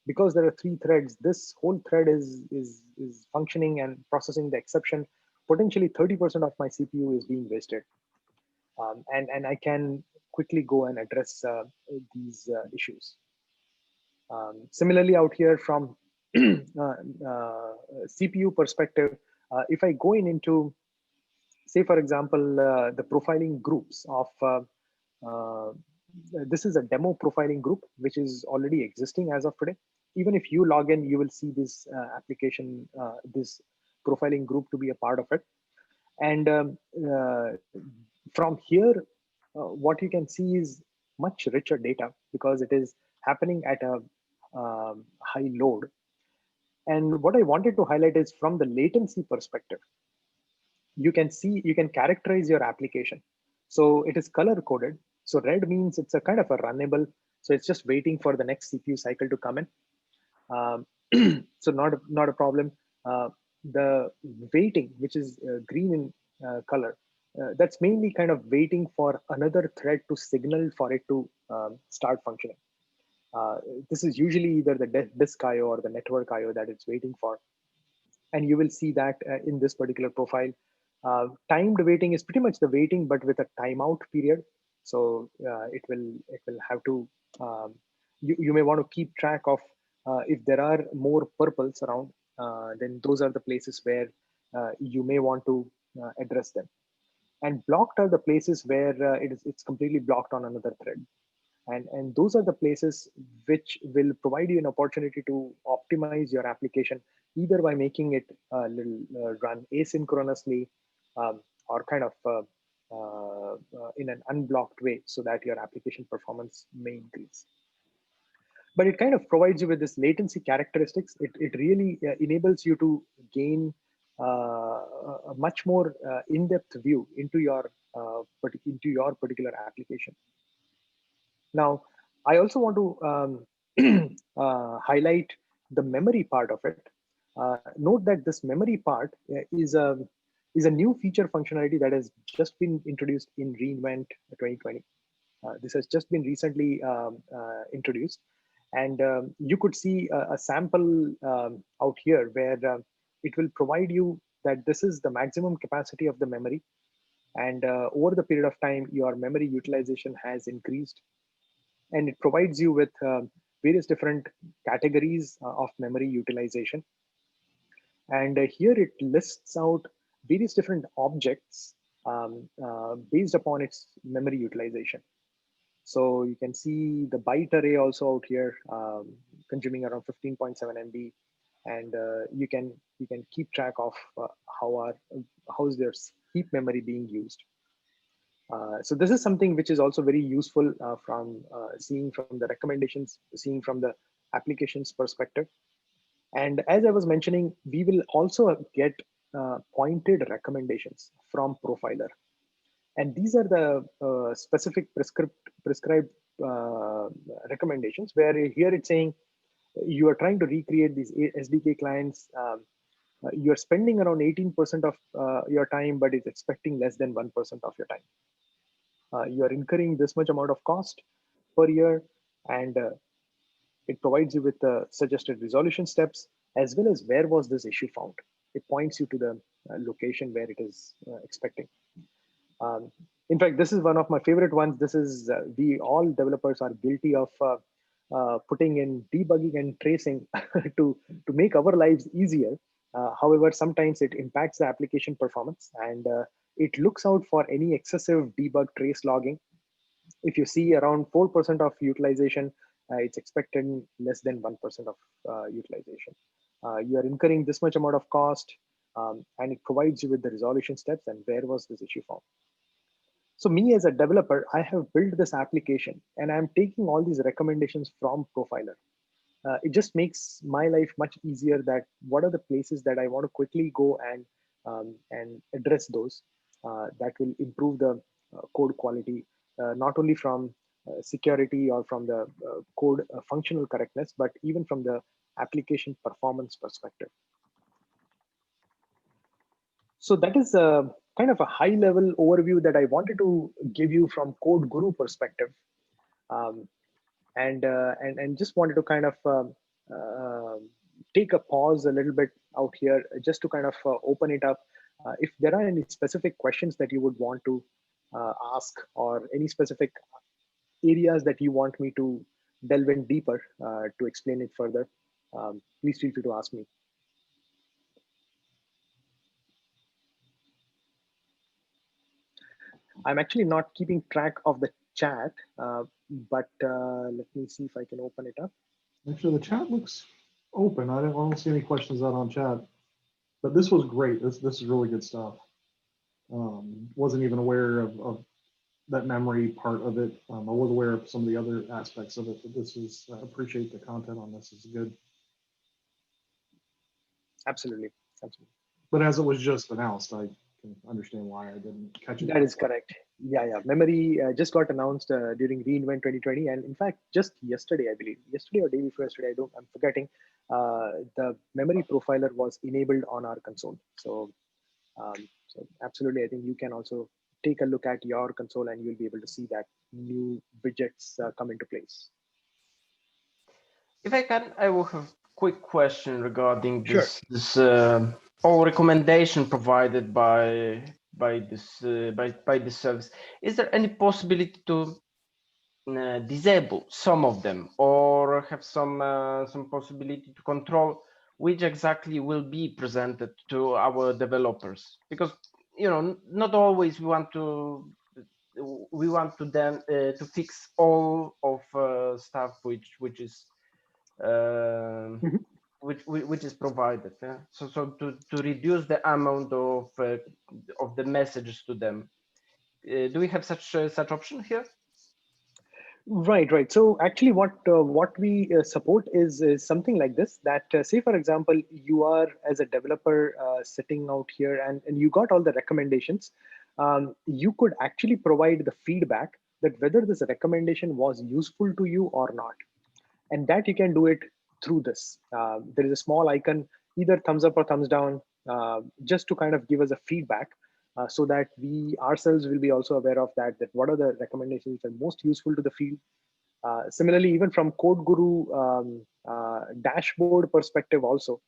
because there are 3 threads, this whole thread is functioning and processing the exception. Potentially 30% of my CPU is being wasted. And I can quickly go and address these issues. Similarly, out here from CPU perspective, if I go into, say, for example, the profiling groups of, this is a demo profiling group, which is already existing as of today. Even if you log in, you will see this application, this profiling group to be a part of it. And from here, what you can see is much richer data, because it is happening at a high load. And what I wanted to highlight is, from the latency perspective, you can characterize your application. So it is color coded. So red means it's a kind of a runnable. So it's just waiting for the next CPU cycle to come in. So not a problem. The waiting, which is green in color, that's mainly kind of waiting for another thread to signal for it to start functioning. This is usually either the disk IO or the network IO that it's waiting for. And you will see that in this particular profile. Timed waiting is pretty much the waiting, but with a timeout period. So it will have to, you may want to keep track of if there are more purples around, then those are the places where you may want to address them. And blocked are the places where it's completely blocked on another thread. And those are the places which will provide you an opportunity to optimize your application, either by making it run asynchronously, or kind of in an unblocked way, so that your application performance may increase. But it kind of provides you with this latency characteristics. It really enables you to gain a much more in-depth view into your particular application. Now, I also want to highlight the memory part of it. Note that this memory part is a new feature functionality that has just been introduced in reInvent 2020. This has just been recently introduced, and you could see a sample out here where it will provide you that this is the maximum capacity of the memory, and over the period of time, your memory utilization has increased. And it provides you with various different categories of memory utilization. And here it lists out various different objects based upon its memory utilization. So you can see the byte array also out here, consuming around 15.7 MB, and you can keep track of how is their heap memory being used. So this is something which is also very useful from seeing from the recommendations, seeing from the applications perspective. And as I was mentioning, we will also get pointed recommendations from Profiler. And these are the specific prescribed recommendations, where here it's saying you are trying to recreate these SDK clients. You're spending around 18% of your time, but it's expecting less than 1% of your time. You are incurring this much amount of cost per year, and it provides you with the suggested resolution steps, as well as where was this issue found. It points you to the location where it is expecting. In fact, this is one of my favorite ones. This is, we all developers are guilty of putting in debugging and tracing to make our lives easier. However, sometimes it impacts the application performance, and it looks out for any excessive debug trace logging. If you see around 4% of utilization, it's expected less than 1% of utilization. You are incurring this much amount of cost, and it provides you with the resolution steps and where was this issue found. So me as a developer, I have built this application and I'm taking all these recommendations from Profiler. It just makes my life much easier, that what are the places that I want to quickly go and address those that will improve the code quality, not only from security or from the code functional correctness, but even from the application performance perspective. So that is kind of a high level overview that I wanted to give you from CodeGuru perspective. And just wanted to kind of take a pause a little bit out here, just to kind of open it up. If there are any specific questions that you would want to ask, or any specific areas that you want me to delve in deeper to explain it further, please feel free to ask me. I'm actually not keeping track of the chat, but let me see if I can open it up. Actually, the chat looks open. I don't see any questions out on chat, but this was great. This is really good stuff. Wasn't even aware of that memory part of it. I was aware of some of the other aspects of it, but this is, I appreciate the content on this. It's good. Absolutely. Absolutely. But as it was just announced, I can understand why I didn't catch it. That is correct. Yeah. Memory just got announced during reInvent 2020, and in fact, just yesterday, I believe, yesterday or day before yesterday, I'm forgetting. The memory profiler was enabled on our console. So absolutely, I think you can also take a look at your console, and you'll be able to see that new widgets come into place. If I can, I will have a quick question regarding this. Sure. This all recommendation provided by this service. Is there any possibility to disable some of them, or have some possibility to control which exactly will be presented to our developers? Because not always we want to then to fix all of stuff which is which is provided. Yeah? So to reduce the amount of the messages to them. Do we have such option here? Right. So actually, what we support is something like this. That say, for example, you are as a developer sitting out here, and you got all the recommendations. You could actually provide the feedback that whether this recommendation was useful to you or not, and that you can do it through this. There is a small icon, either thumbs up or thumbs down, just to kind of give us a feedback. So that we ourselves will be also aware of that what are the recommendations that are most useful to the field. Similarly, even from CodeGuru dashboard perspective also,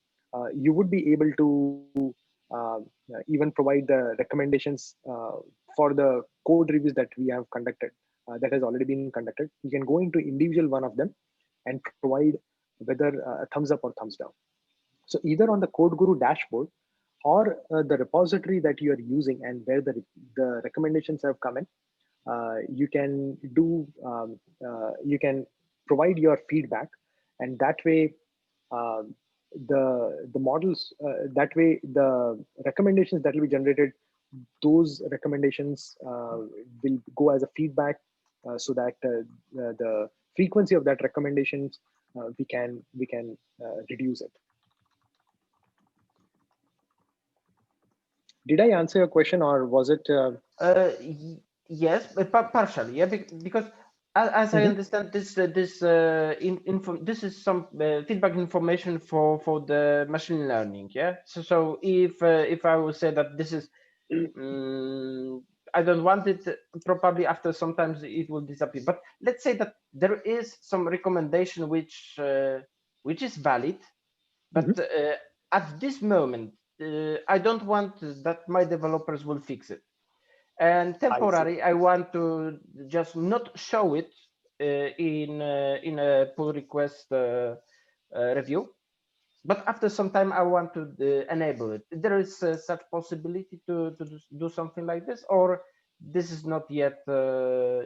you would be able to even provide the recommendations for the code reviews that we have conducted, that has already been conducted. You can go into individual one of them and provide whether a thumbs up or thumbs down. So either on the CodeGuru dashboard, or the repository that you are using and where the recommendations have come in, you can do you can provide your feedback, and that way the models, that way the recommendations that will be generated those recommendations will go as a feedback so that the frequency of that recommendations we can reduce it. Did I answer your question, or was it? Yes, but partially, yeah, because as I understand this, this is some feedback information for the machine learning, yeah. So if I will say that this is, I don't want it, probably after sometimes it will disappear. But let's say that there is some recommendation which is valid, but at this moment I don't want that my developers will fix it. And temporary, I want to just not show it in a pull request review, but after some time I want to enable it. There is such possibility to do something like this, or this is not yet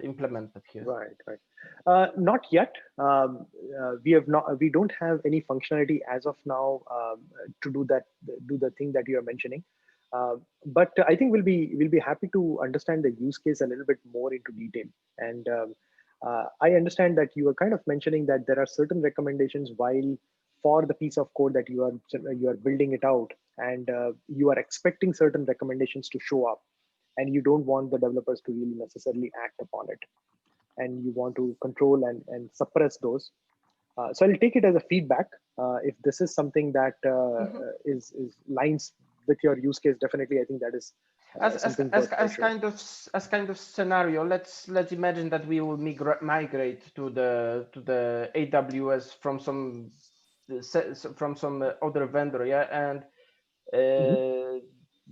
implemented here. Right. Not yet. We don't have any functionality as of now to do the thing that you are mentioning. But I think we'll be happy to understand the use case a little bit more into detail. And I understand that you are kind of mentioning that there are certain recommendations while for the piece of code that you are building it out, and you are expecting certain recommendations to show up, and you don't want the developers to really necessarily act upon it, and you want to control and suppress those. So I'll take it as a feedback. If this is something that is lines with your use case, definitely I think that is something as kind of scenario. Let's imagine that we will migrate to the AWS from some other vendor, yeah, and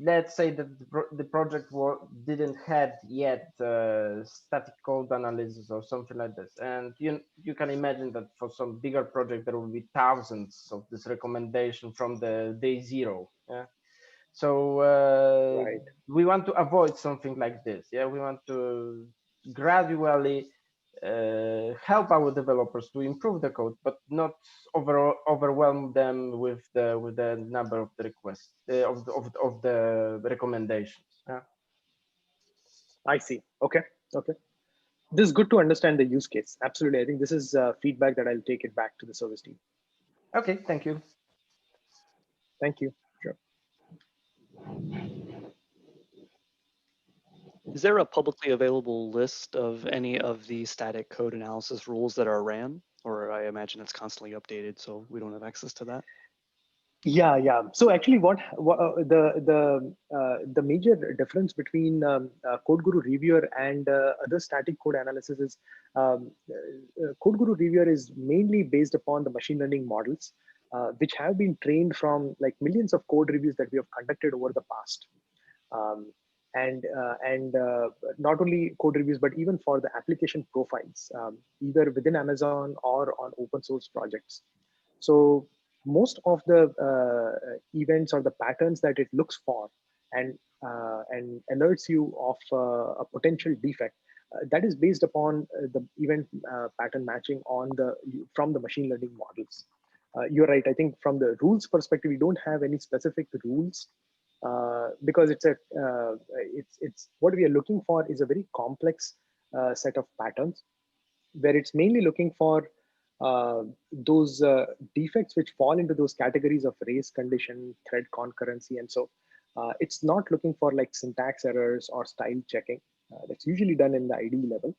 let's say that the project didn't have yet static code analysis or something like this, and you can imagine that for some bigger project there will be thousands of this recommendation from the day zero, yeah. So we want to avoid something like this, yeah. We want to gradually help our developers to improve the code, but not overwhelm them with the number of the requests of the recommendations. Yeah. I see. Okay. This is good to understand the use case. Absolutely. I think this is feedback that I'll take it back to the service team. Okay. Thank you. Thank you. Sure. Is there a publicly available list of any of the static code analysis rules that are ran? Or I imagine it's constantly updated, so we don't have access to that. Yeah. So actually, what the major difference between CodeGuru Reviewer and other static code analysis is CodeGuru Reviewer is mainly based upon the machine learning models, which have been trained from like millions of code reviews that we have conducted over the past. And not only code reviews, but even for the application profiles, either within Amazon or on open source projects. So most of the events or the patterns that it looks for and alerts you of a potential defect, that is based upon the event pattern matching from the machine learning models. You're right. I think from the rules perspective, we don't have any specific rules. Because it's what we are looking for is a very complex set of patterns, where it's mainly looking for those defects which fall into those categories of race, condition, thread concurrency, and so it's not looking for like syntax errors or style checking. That's usually done in the IDE level,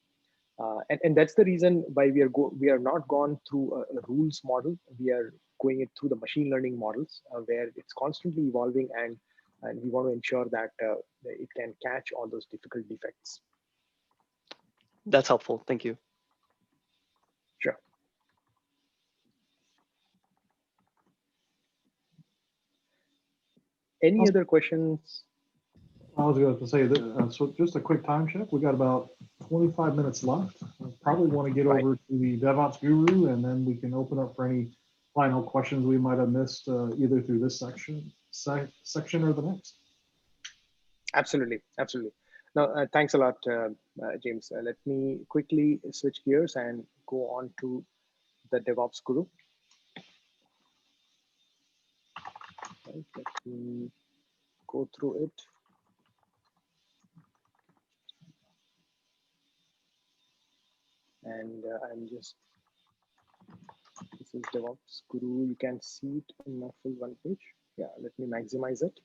and that's the reason why we are not gone through a rules model. We are going it through the machine learning models, where it's constantly evolving, and we want to ensure that it can catch all those difficult defects. That's helpful. Thank you. Sure. Any other questions? I was going to say that, so just a quick time check. We got about 25 minutes left. I probably want to get over to the DevOps Guru, and then we can open up for any final questions we might have missed either through this section or the next. Absolutely. No, thanks a lot, James. Let me quickly switch gears and go on to the DevOps Guru. Right, let me go through it. and I'm just, this is DevOps Guru. You can see it in my full one page. Yeah, let me maximize it.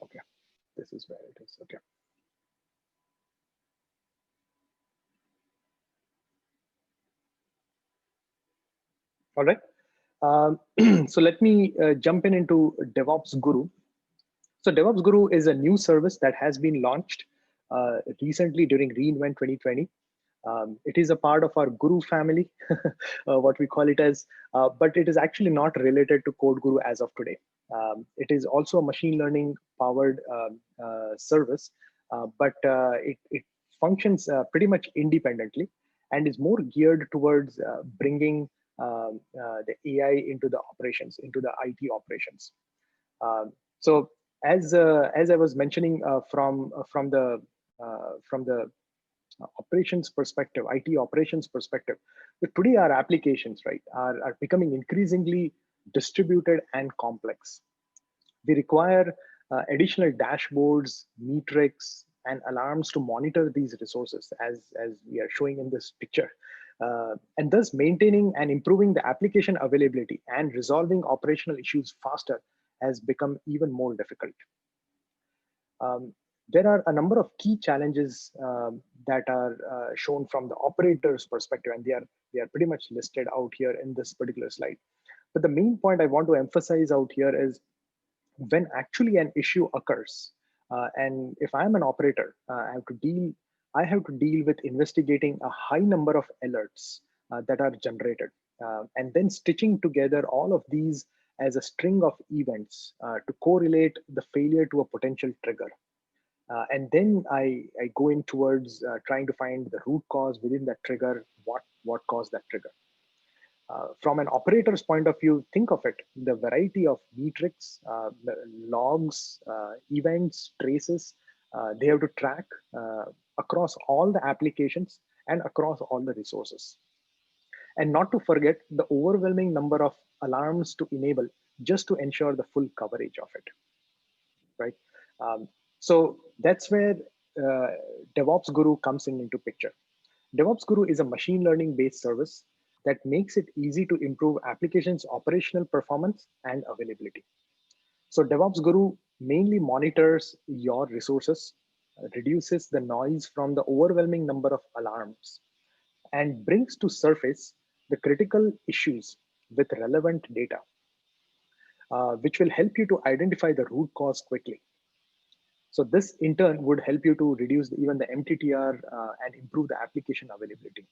Okay, this is where it is. Okay. All right. So let me jump into DevOps Guru. So DevOps Guru is a new service that has been launched recently during reInvent 2020. It is a part of our Guru family, what we call it as, but it is actually not related to CodeGuru as of today. It is also a machine learning powered service, but it functions pretty much independently and is more geared towards bringing the AI into the operations, into the IT operations. So as I was mentioning from the operations perspective, IT operations perspective, today our applications, right, are becoming increasingly distributed and complex. They require additional dashboards, metrics, and alarms to monitor these resources, as we are showing in this picture. And thus maintaining and improving the application availability and resolving operational issues faster has become even more difficult. There are a number of key challenges that are shown from the operator's perspective, and they are pretty much listed out here in this particular slide. But the main point I want to emphasize out here is when actually an issue occurs, and if I'm an operator, I have to deal with investigating a high number of alerts that are generated, and then stitching together all of these as a string of events to correlate the failure to a potential trigger. And then I go in towards trying to find the root cause within that trigger, what caused that trigger. From an operator's point of view, think of it, the variety of metrics, logs, events, traces, they have to track across all the applications and across all the resources. And not to forget the overwhelming number of alarms to enable just to ensure the full coverage of it, right? So that's where DevOps Guru comes into picture. DevOps Guru is a machine learning based service that makes it easy to improve applications' operational performance and availability. So DevOps Guru mainly monitors your resources, reduces the noise from the overwhelming number of alarms, and brings to surface the critical issues with relevant data, which will help you to identify the root cause quickly. So this in turn would help you to reduce even the MTTR and improve the application availability.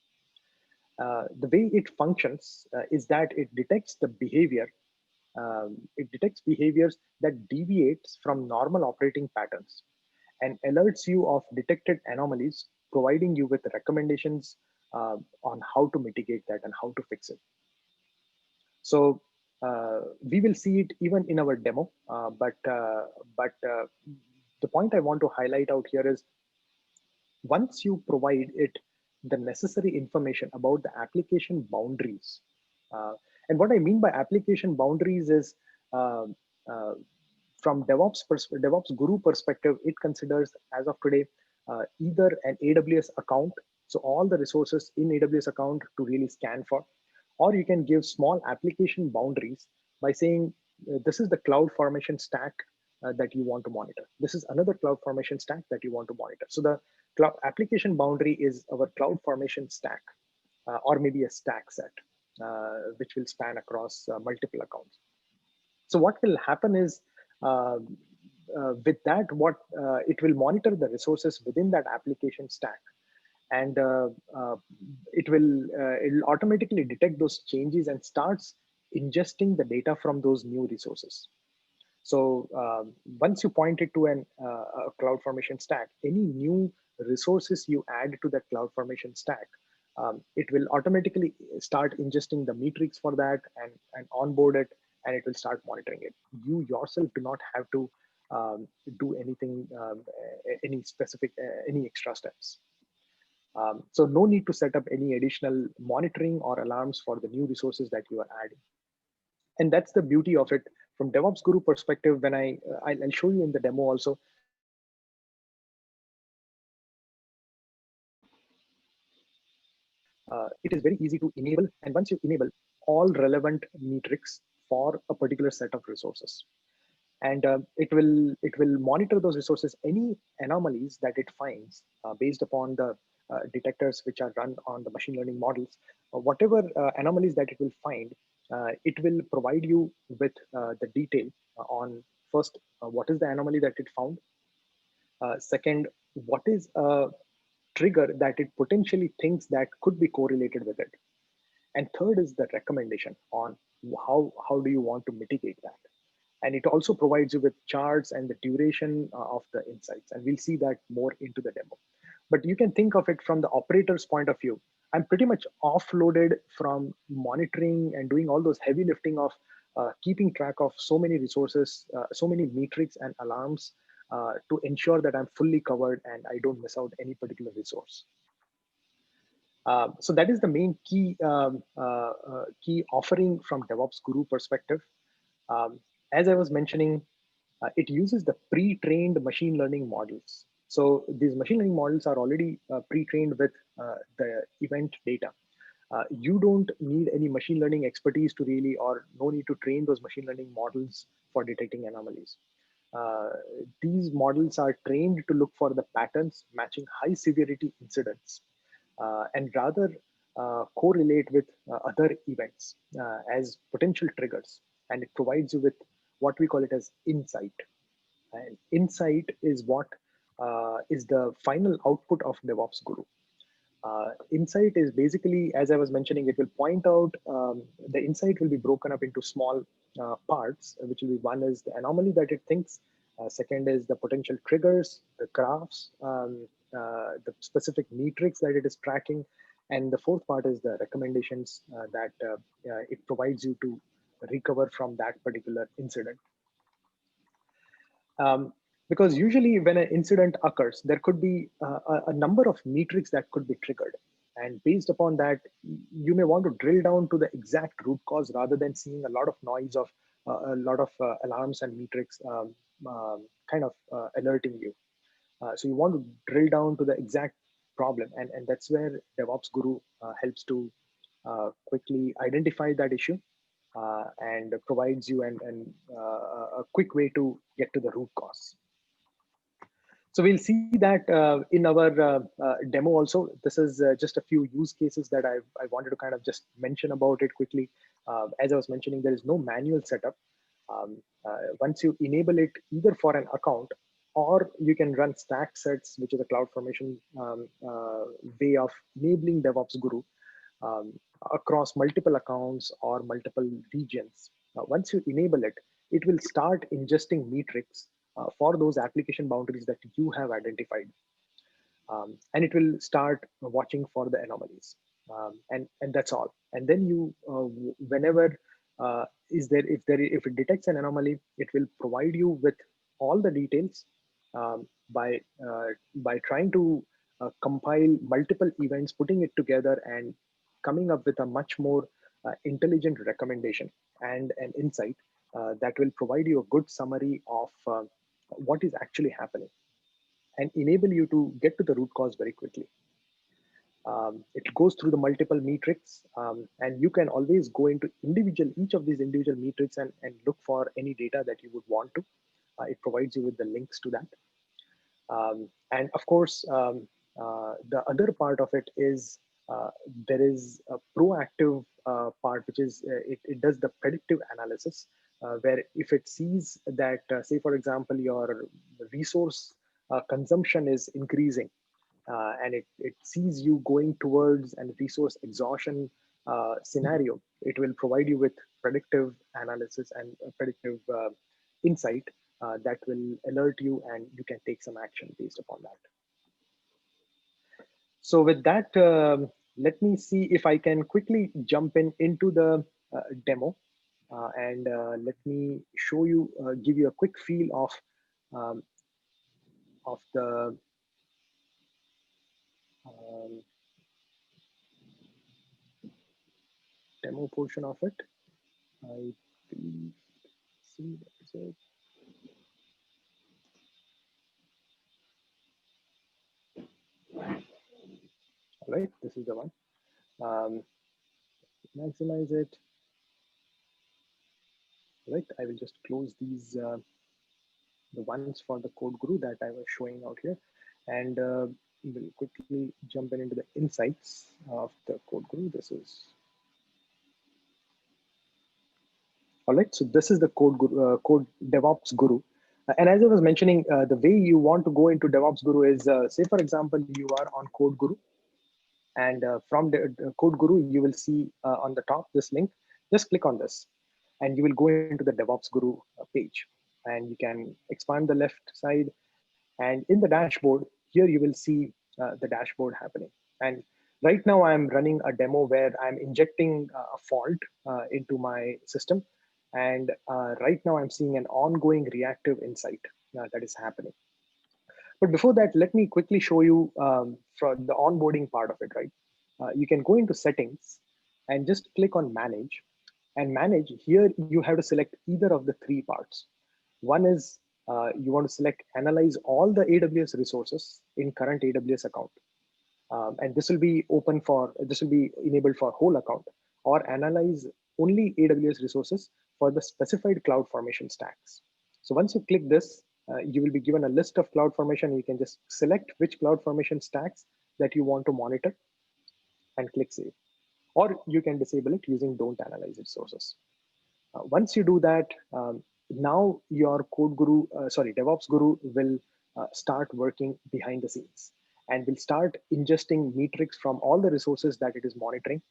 The way it functions is that it detects the behavior. It detects behaviors that deviates from normal operating patterns and alerts you of detected anomalies, providing you with recommendations on how to mitigate that and how to fix it. So we will see it even in our demo, but the point I want to highlight out here is once you provide it the necessary information about the application boundaries. And what I mean by application boundaries is from DevOps Guru perspective, it considers as of today either an AWS account, so all the resources in AWS account to really scan for, or you can give small application boundaries by saying this is the cloud formation stack that you want to monitor. This is another cloud formation stack that you want to monitor. So the cloud application boundary is our cloud formation stack, or maybe a stack set, which will span across multiple accounts. So what will happen is with that, it will monitor the resources within that application stack, and it'll automatically detect those changes and starts ingesting the data from those new resources. So once you point it to a cloud formation stack, any new resources you add to that cloud formation stack, it will automatically start ingesting the metrics for that and onboard it, and it will start monitoring it. You yourself do not have to do anything, any specific, any extra steps. So no need to set up any additional monitoring or alarms for the new resources that you are adding. And that's the beauty of it from DevOps Guru perspective. When I'll show you in the demo also, it is very easy to enable. And once you enable all relevant metrics for a particular set of resources, and it will monitor those resources, any anomalies that it finds based upon the detectors which are run on the machine learning models. Whatever anomalies that it will find, it will provide you with the detail on first, what is the anomaly that it found, second, what is a trigger that it potentially thinks that could be correlated with it, and third is the recommendation on how do you want to mitigate that. And it also provides you with charts and the duration of the insights, and we'll see that more into the demo. But you can think of it from the operator's point of view. I'm pretty much offloaded from monitoring and doing all those heavy lifting of keeping track of so many resources, so many metrics and alarms to ensure that I'm fully covered and I don't miss out any particular resource. So that is the main key key offering from DevOps Guru perspective. As I was mentioning, it uses the pre-trained machine learning models. So these machine learning models are already pre-trained with the event data. You don't need any machine learning expertise to really, or no need to train those machine learning models for detecting anomalies. These models are trained to look for the patterns matching high severity incidents and rather correlate with other events as potential triggers. And it provides you with what we call it as insight. And insight is what is the final output of DevOps Guru. Insight is basically, as I was mentioning, it will point out, the insight will be broken up into small parts, which will be, one is the anomaly that it thinks, second is the potential triggers, the graphs, the specific metrics that it is tracking, and the fourth part is the recommendations that it provides you to recover from that particular incident. Because usually when an incident occurs, there could be a number of metrics that could be triggered. And based upon that, you may want to drill down to the exact root cause rather than seeing a lot of noise of a lot of alarms and metrics kind of alerting you. So you want to drill down to the exact problem. And that's where DevOps Guru helps to quickly identify that issue and provides you a quick way to get to the root cause. So we'll see that in our demo also. This is just a few use cases that I wanted to kind of just mention about it quickly. As I was mentioning, there is no manual setup. Once you enable it either for an account, or you can run stack sets, which is a CloudFormation way of enabling DevOps Guru across multiple accounts or multiple regions. Once you enable it, it will start ingesting metrics for those application boundaries that you have identified. And it will start watching for the anomalies. And that's all. And then you, whenever if it detects an anomaly, it will provide you with all the details by trying to compile multiple events, putting it together and coming up with a much more intelligent recommendation and an insight that will provide you a good summary of what is actually happening and enable you to get to the root cause very quickly. It goes through the multiple metrics, and you can always go into each of these individual metrics and look for any data that you would want to. It provides you with the links to that. And of course, the other part of it is there is a proactive part, which is it does the predictive analysis, where if it sees that, say, for example, your resource consumption is increasing, and it sees you going towards a resource exhaustion scenario, it will provide you with predictive analysis and predictive insight that will alert you, and you can take some action based upon that. So with that, let me see if I can quickly jump into the demo, and let me show you, give you a quick feel of the demo portion of it. I believe, see, that's it. All right, this is the one. Maximize it. Right, I will just close these, the ones for the CodeGuru that I was showing out here, and we'll quickly jump into the insights of the CodeGuru. This is all right. So this is the Code DevOps Guru. And as I was mentioning, the way you want to go into DevOps Guru is, say, for example, you are on CodeGuru, and from the CodeGuru, you will see on the top this link. Just click on this, and you will go into the DevOps Guru page. And you can expand the left side. And in the dashboard, here you will see the dashboard happening. And right now, I'm running a demo where I'm injecting a fault into my system. And right now, I'm seeing an ongoing reactive insight that is happening. But before that, let me quickly show you from the onboarding part of it, right? You can go into settings and just click on manage. And manage, here you have to select either of the three parts. One is you want to select analyze all the AWS resources in current AWS account. And this will be open for, this will be enabled for whole account, or analyze only AWS resources for the specified CloudFormation stacks. So once you click this, you will be given a list of CloudFormation. You can just select which CloudFormation stacks that you want to monitor and click save. Or you can disable it using don't analyze resources. Once you do that, now your DevOps Guru will start working behind the scenes and will start ingesting metrics from all the resources that it is monitoring,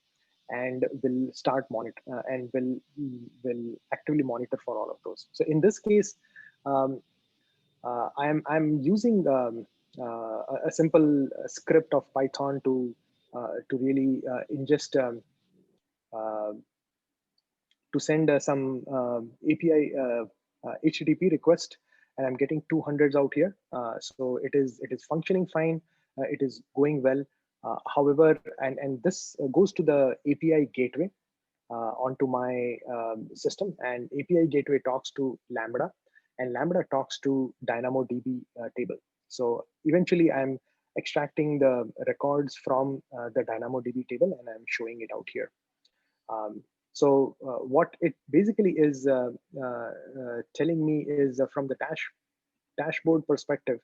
and will start monitor and will actively monitor for all of those. So in this case, I'm using a simple script of Python to really ingest to send some API HTTP request, and I'm getting 200s out here. So it is functioning fine. It is going well. However, and this goes to the API gateway onto my system, and API gateway talks to Lambda, and Lambda talks to DynamoDB table. So eventually, I'm extracting the records from the DynamoDB table, and I'm showing it out here. So what it basically is telling me is from the dashboard perspective,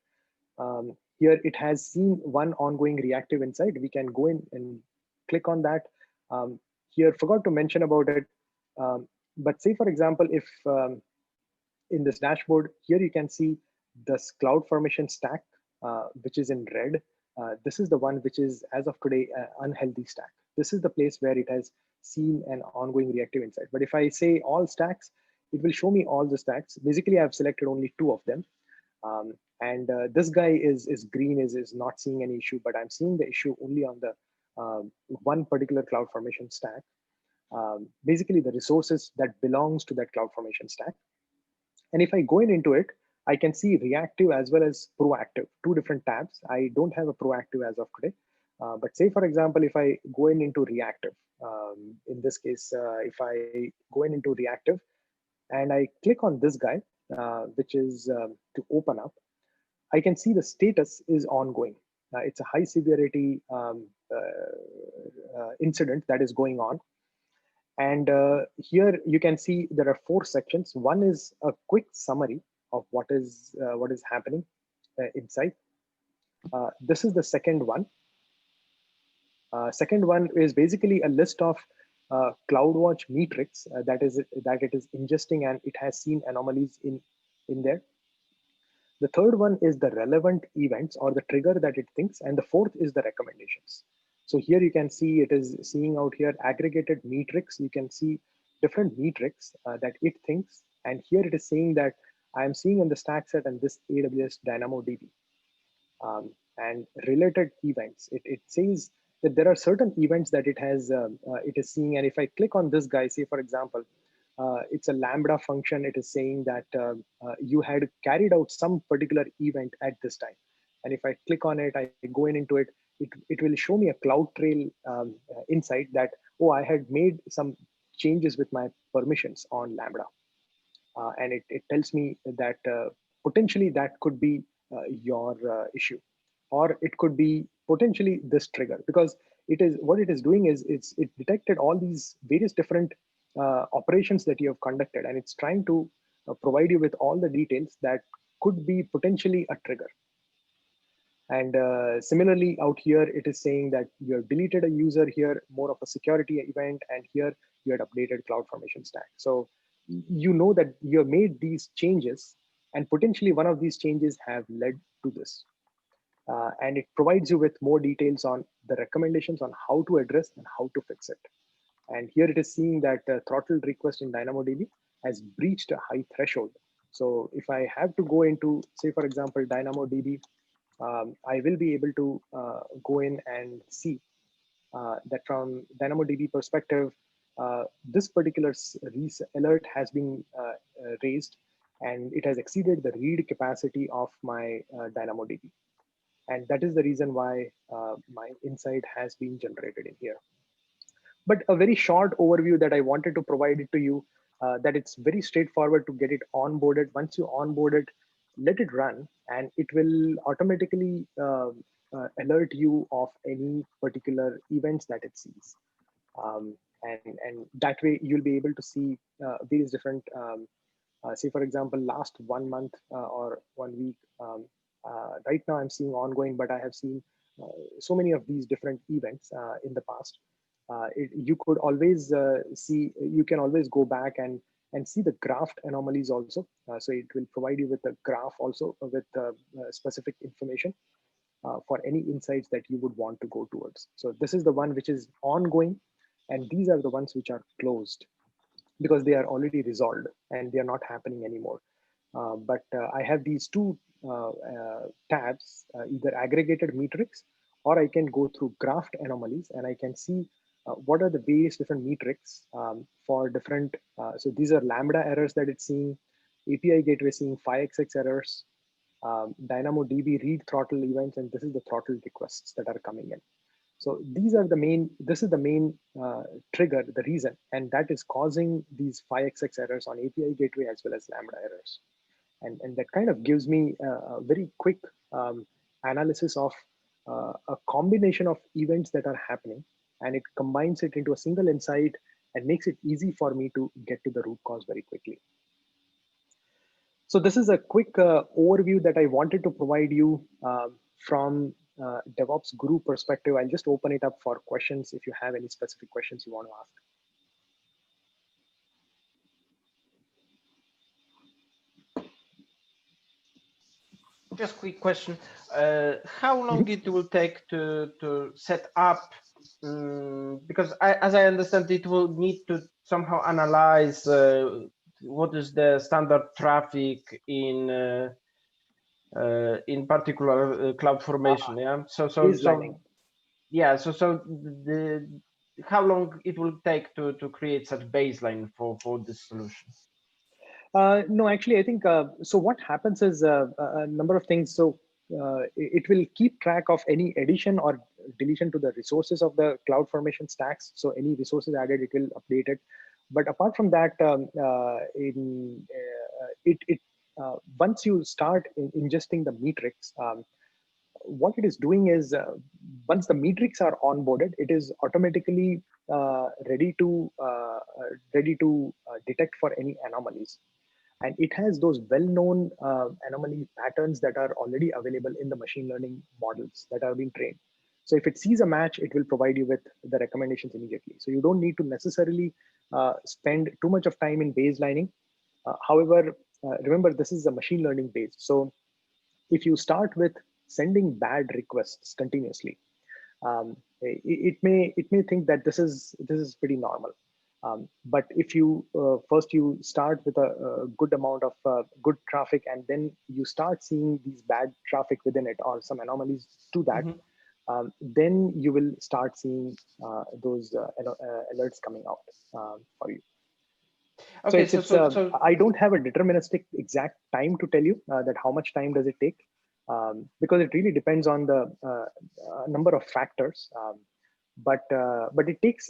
here it has seen one ongoing reactive insight. We can go in and click on that. Here, forgot to mention about it. But say, for example, if in this dashboard, here you can see this CloudFormation stack, which is in red. This is the one which is, as of today, unhealthy stack. This is the place where it has seen an ongoing reactive insight. But if I say all stacks, it will show me all the stacks. Basically, I've selected only 2 of them. And this guy is green, is not seeing any issue, but I'm seeing the issue only on the one particular CloudFormation stack. Basically, the resources that belongs to that CloudFormation stack. And if I go into it, I can see reactive as well as proactive, 2 different tabs. I don't have a proactive as of today. But say, for example, if I go into reactive, in this case, if I go into reactive and I click on this guy, which is to open up, I can see the status is ongoing. It's a high severity incident that is going on. And here you can see there are 4 sections. One is a quick summary of what is happening inside. This is the second one. Second one is basically a list of CloudWatch metrics that it is ingesting, and it has seen anomalies in there. The third one is the relevant events or the trigger that it thinks, and the fourth is the recommendations. So here you can see it is seeing out here aggregated metrics. You can see different metrics that it thinks, and here it is saying that I am seeing in the stack set and this AWS DynamoDB and related events. It says that there are certain events that it has it is seeing, and if I click on this guy, say for example, it's a Lambda function. It is saying that you had carried out some particular event at this time, and if I click on it, I go into it. It will show me a CloudTrail insight that, oh, I had made some changes with my permissions on Lambda. And it tells me that potentially that could be your issue, or it could be potentially this trigger, because what it is doing is it detected all these various different operations that you have conducted, and it's trying to provide you with all the details that could be potentially a trigger. And similarly, out here, it is saying that you have deleted a user here, more of a security event, and here you had updated CloudFormation stack. So you know that you have made these changes, and potentially one of these changes have led to this. And it provides you with more details on the recommendations on how to address and how to fix it. And here it is seeing that throttled request in DynamoDB has breached a high threshold. So if I have to go into, say, for example, DynamoDB, I will be able to go in and see that from DynamoDB perspective, this particular alert has been raised, and it has exceeded the read capacity of my DynamoDB. And that is the reason why my insight has been generated in here. But a very short overview that I wanted to provide it to you, that it's very straightforward to get it onboarded. Once you onboard it, let it run, and it will automatically alert you of any particular events that it sees. And that way you'll be able to see various different, say for example, last 1 month or 1 week. Right now I'm seeing ongoing, but I have seen so many of these different events in the past. You could always see, you can always go back and see the graphed anomalies also. So it will provide you with a graph also with specific information for any insights that you would want to go towards. So this is the one which is ongoing, and these are the ones which are closed because they are already resolved and they are not happening anymore. But I have these two tabs, either aggregated metrics, or I can go through graphed anomalies, and I can see what are the various different metrics for different. So these are Lambda errors that it's seeing, API gateway seeing 5xx errors, DynamoDB read throttle events, and this is the throttle requests that are coming in. So these are the main, this is the main trigger, the reason, and that is causing these 5xx errors on API gateway as well as Lambda errors. And that kind of gives me a very quick analysis of a combination of events that are happening, and it combines it into a single insight and makes it easy for me to get to the root cause very quickly. So this is a quick overview that I wanted to provide you from DevOps Guru perspective. I'll just open it up for questions if you have any specific questions you want to ask. Just quick question. How long it will take to set up? Because as I understand, it will need to somehow analyze what is the standard traffic in particular CloudFormation. Yeah. So yeah. So how long it will take to create such baseline for this solution? No, actually, I think, so what happens is a number of things. So it will keep track of any addition or deletion to the resources of the CloudFormation stacks. So any resources added, it will update it. But apart from that, once you start ingesting the metrics, what it is doing is once the metrics are onboarded, it is automatically ready to detect for any anomalies. And it has those well-known anomaly patterns that are already available in the machine learning models that are being trained. So if it sees a match, it will provide you with the recommendations immediately. So you don't need to necessarily spend too much of time in baselining. However, remember, this is a machine learning based. So if you start with sending bad requests continuously, it may think that this is pretty normal. But if you first you start with a good amount of good traffic, and then you start seeing these bad traffic within it or some anomalies to that, then you will start seeing those alerts coming out for you. Okay, so I don't have a deterministic exact time to tell you that how much time does it take, because it really depends on the number of factors. But it takes,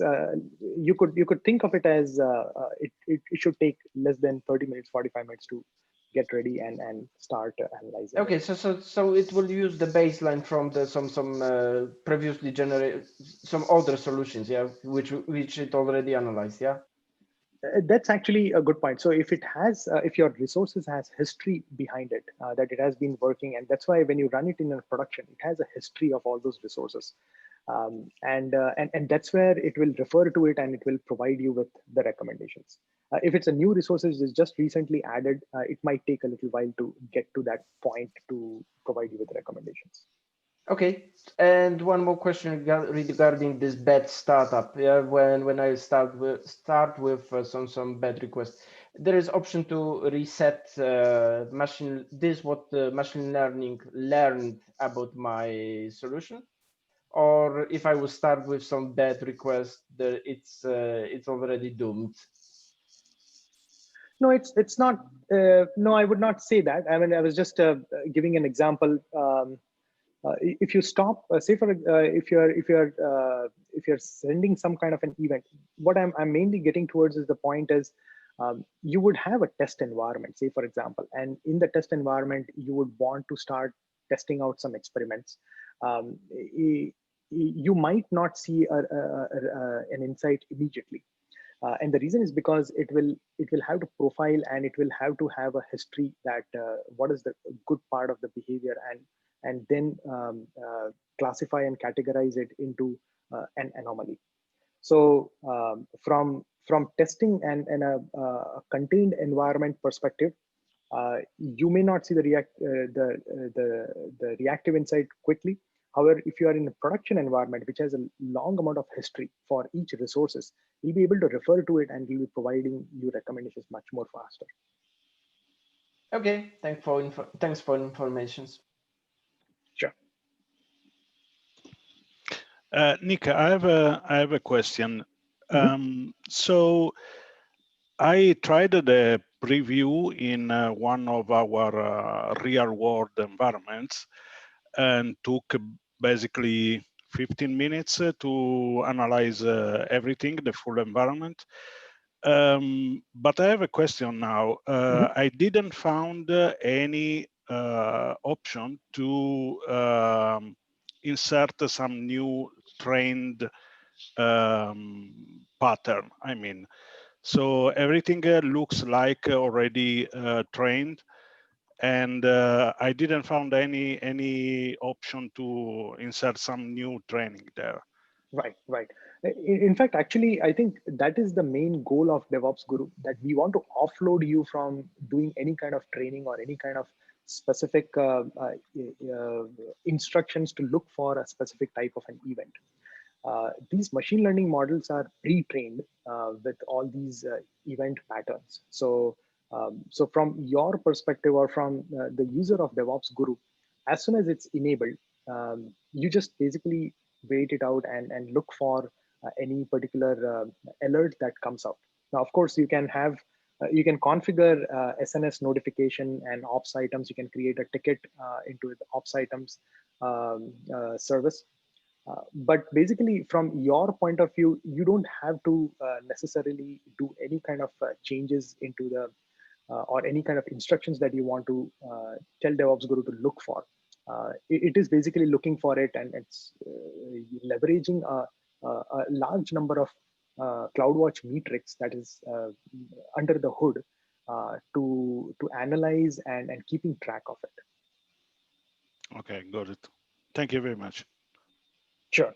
you could think of it as it should take less than 30 minutes, 45 minutes to get ready and start analyzing. Okay, it. so it will use the baseline from the some previously generated some other solutions, yeah, which it already analyzed, yeah. That's actually a good point. So if it has, if your resources has history behind it, that it has been working, and that's why when you run it in a production, it has a history of all those resources, and that's where it will refer to it and it will provide you with the recommendations. If it's a new resources is just recently added, it might take a little while to get to that point to provide you with recommendations. Okay, and one more question regarding this bad startup. Yeah, when I start with some bad requests, there is option to reset machine. This what the machine learning learned about my solution, or if I will start with some bad request, it's already doomed. No, it's not. No, I would not say that. I mean, I was just giving an example. If you stop, say for if you're sending some kind of an event, what I'm mainly getting towards is the point is you would have a test environment, say for example, and in the test environment you would want to start testing out some experiments. You might not see an insight immediately. And the reason is because it will have to profile and it will have to have a history that what is the good part of the behavior and then classify and categorize it into an anomaly. So from testing and a contained environment perspective, you may not see the reactive insight quickly. However, if you are in a production environment which has a long amount of history for each resources, you'll be able to refer to it and we'll be providing you recommendations much more faster. Okay, thanks for informations. Sure. Nick, I have a question. So I tried the preview in one of our real world environments and took basically 15 minutes to analyze everything, the full environment. But I have a question now. I didn't find any option to insert some new trained pattern. I mean, so everything looks like already trained, and I didn't find any option to insert some new training there. Right. In fact, actually, I think that is the main goal of DevOps Guru, that we want to offload you from doing any kind of training or any kind of specific instructions to look for a specific type of an event. These machine learning models are pre-trained with all these event patterns. So from your perspective or from the user of DevOps Guru, as soon as it's enabled, you just basically wait it out and look for any particular alert that comes out. Now, of course, you can have you can configure SNS notification and ops items. You can create a ticket into the ops items service. But basically, from your point of view, you don't have to necessarily do any kind of changes into the or any kind of instructions that you want to tell DevOps Guru to look for. It is basically looking for it, and it's leveraging a large number of CloudWatch metrics that is under the hood to analyze and keeping track of it. Okay, got it. Thank you very much. Sure.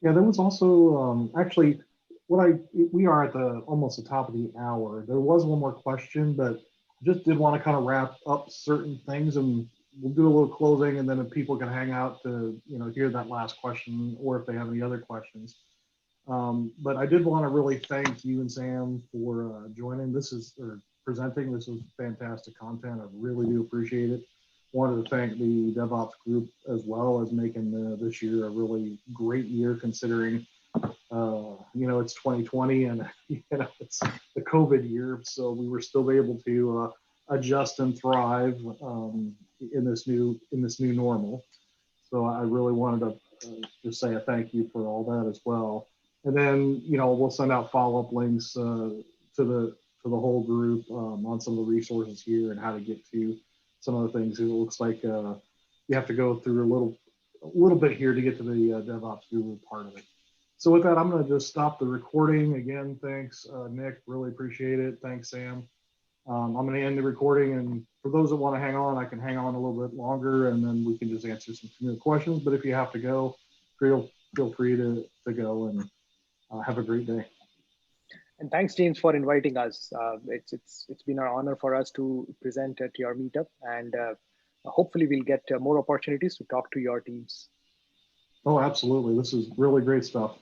Yeah, there was also actually we are at almost the top of the hour. There was one more question, but just did want to kind of wrap up certain things, and we'll do a little closing, and then if people can hang out to hear that last question, or if they have any other questions. But I did want to really thank you and Sam for joining. Presenting. This was fantastic content. I really do appreciate it. Wanted to thank the DevOps group as well as making this year a really great year, considering it's 2020 and it's the COVID year, so we were still able to adjust and thrive in this new normal. So I really wanted to just say a thank you for all that as well. And then we'll send out follow-up links to for the whole group on some of the resources here and how to get to some of the things. It looks like you have to go through a little bit here to get to the DevOps Guru part of it. So with that, I'm going to just stop the recording. Again, thanks, Nick. Really appreciate it. Thanks, Sam. I'm going to end the recording, and for those that want to hang on, I can hang on a little bit longer, and then we can just answer some questions. But if you have to go, feel free to go, and have a great day. And thanks, James, for inviting us. It's been an honor for us to present at your meetup, and hopefully we'll get more opportunities to talk to your teams. Oh, absolutely. This is really great stuff.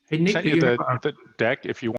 Hey, Nick, Sent do you you the have deck if you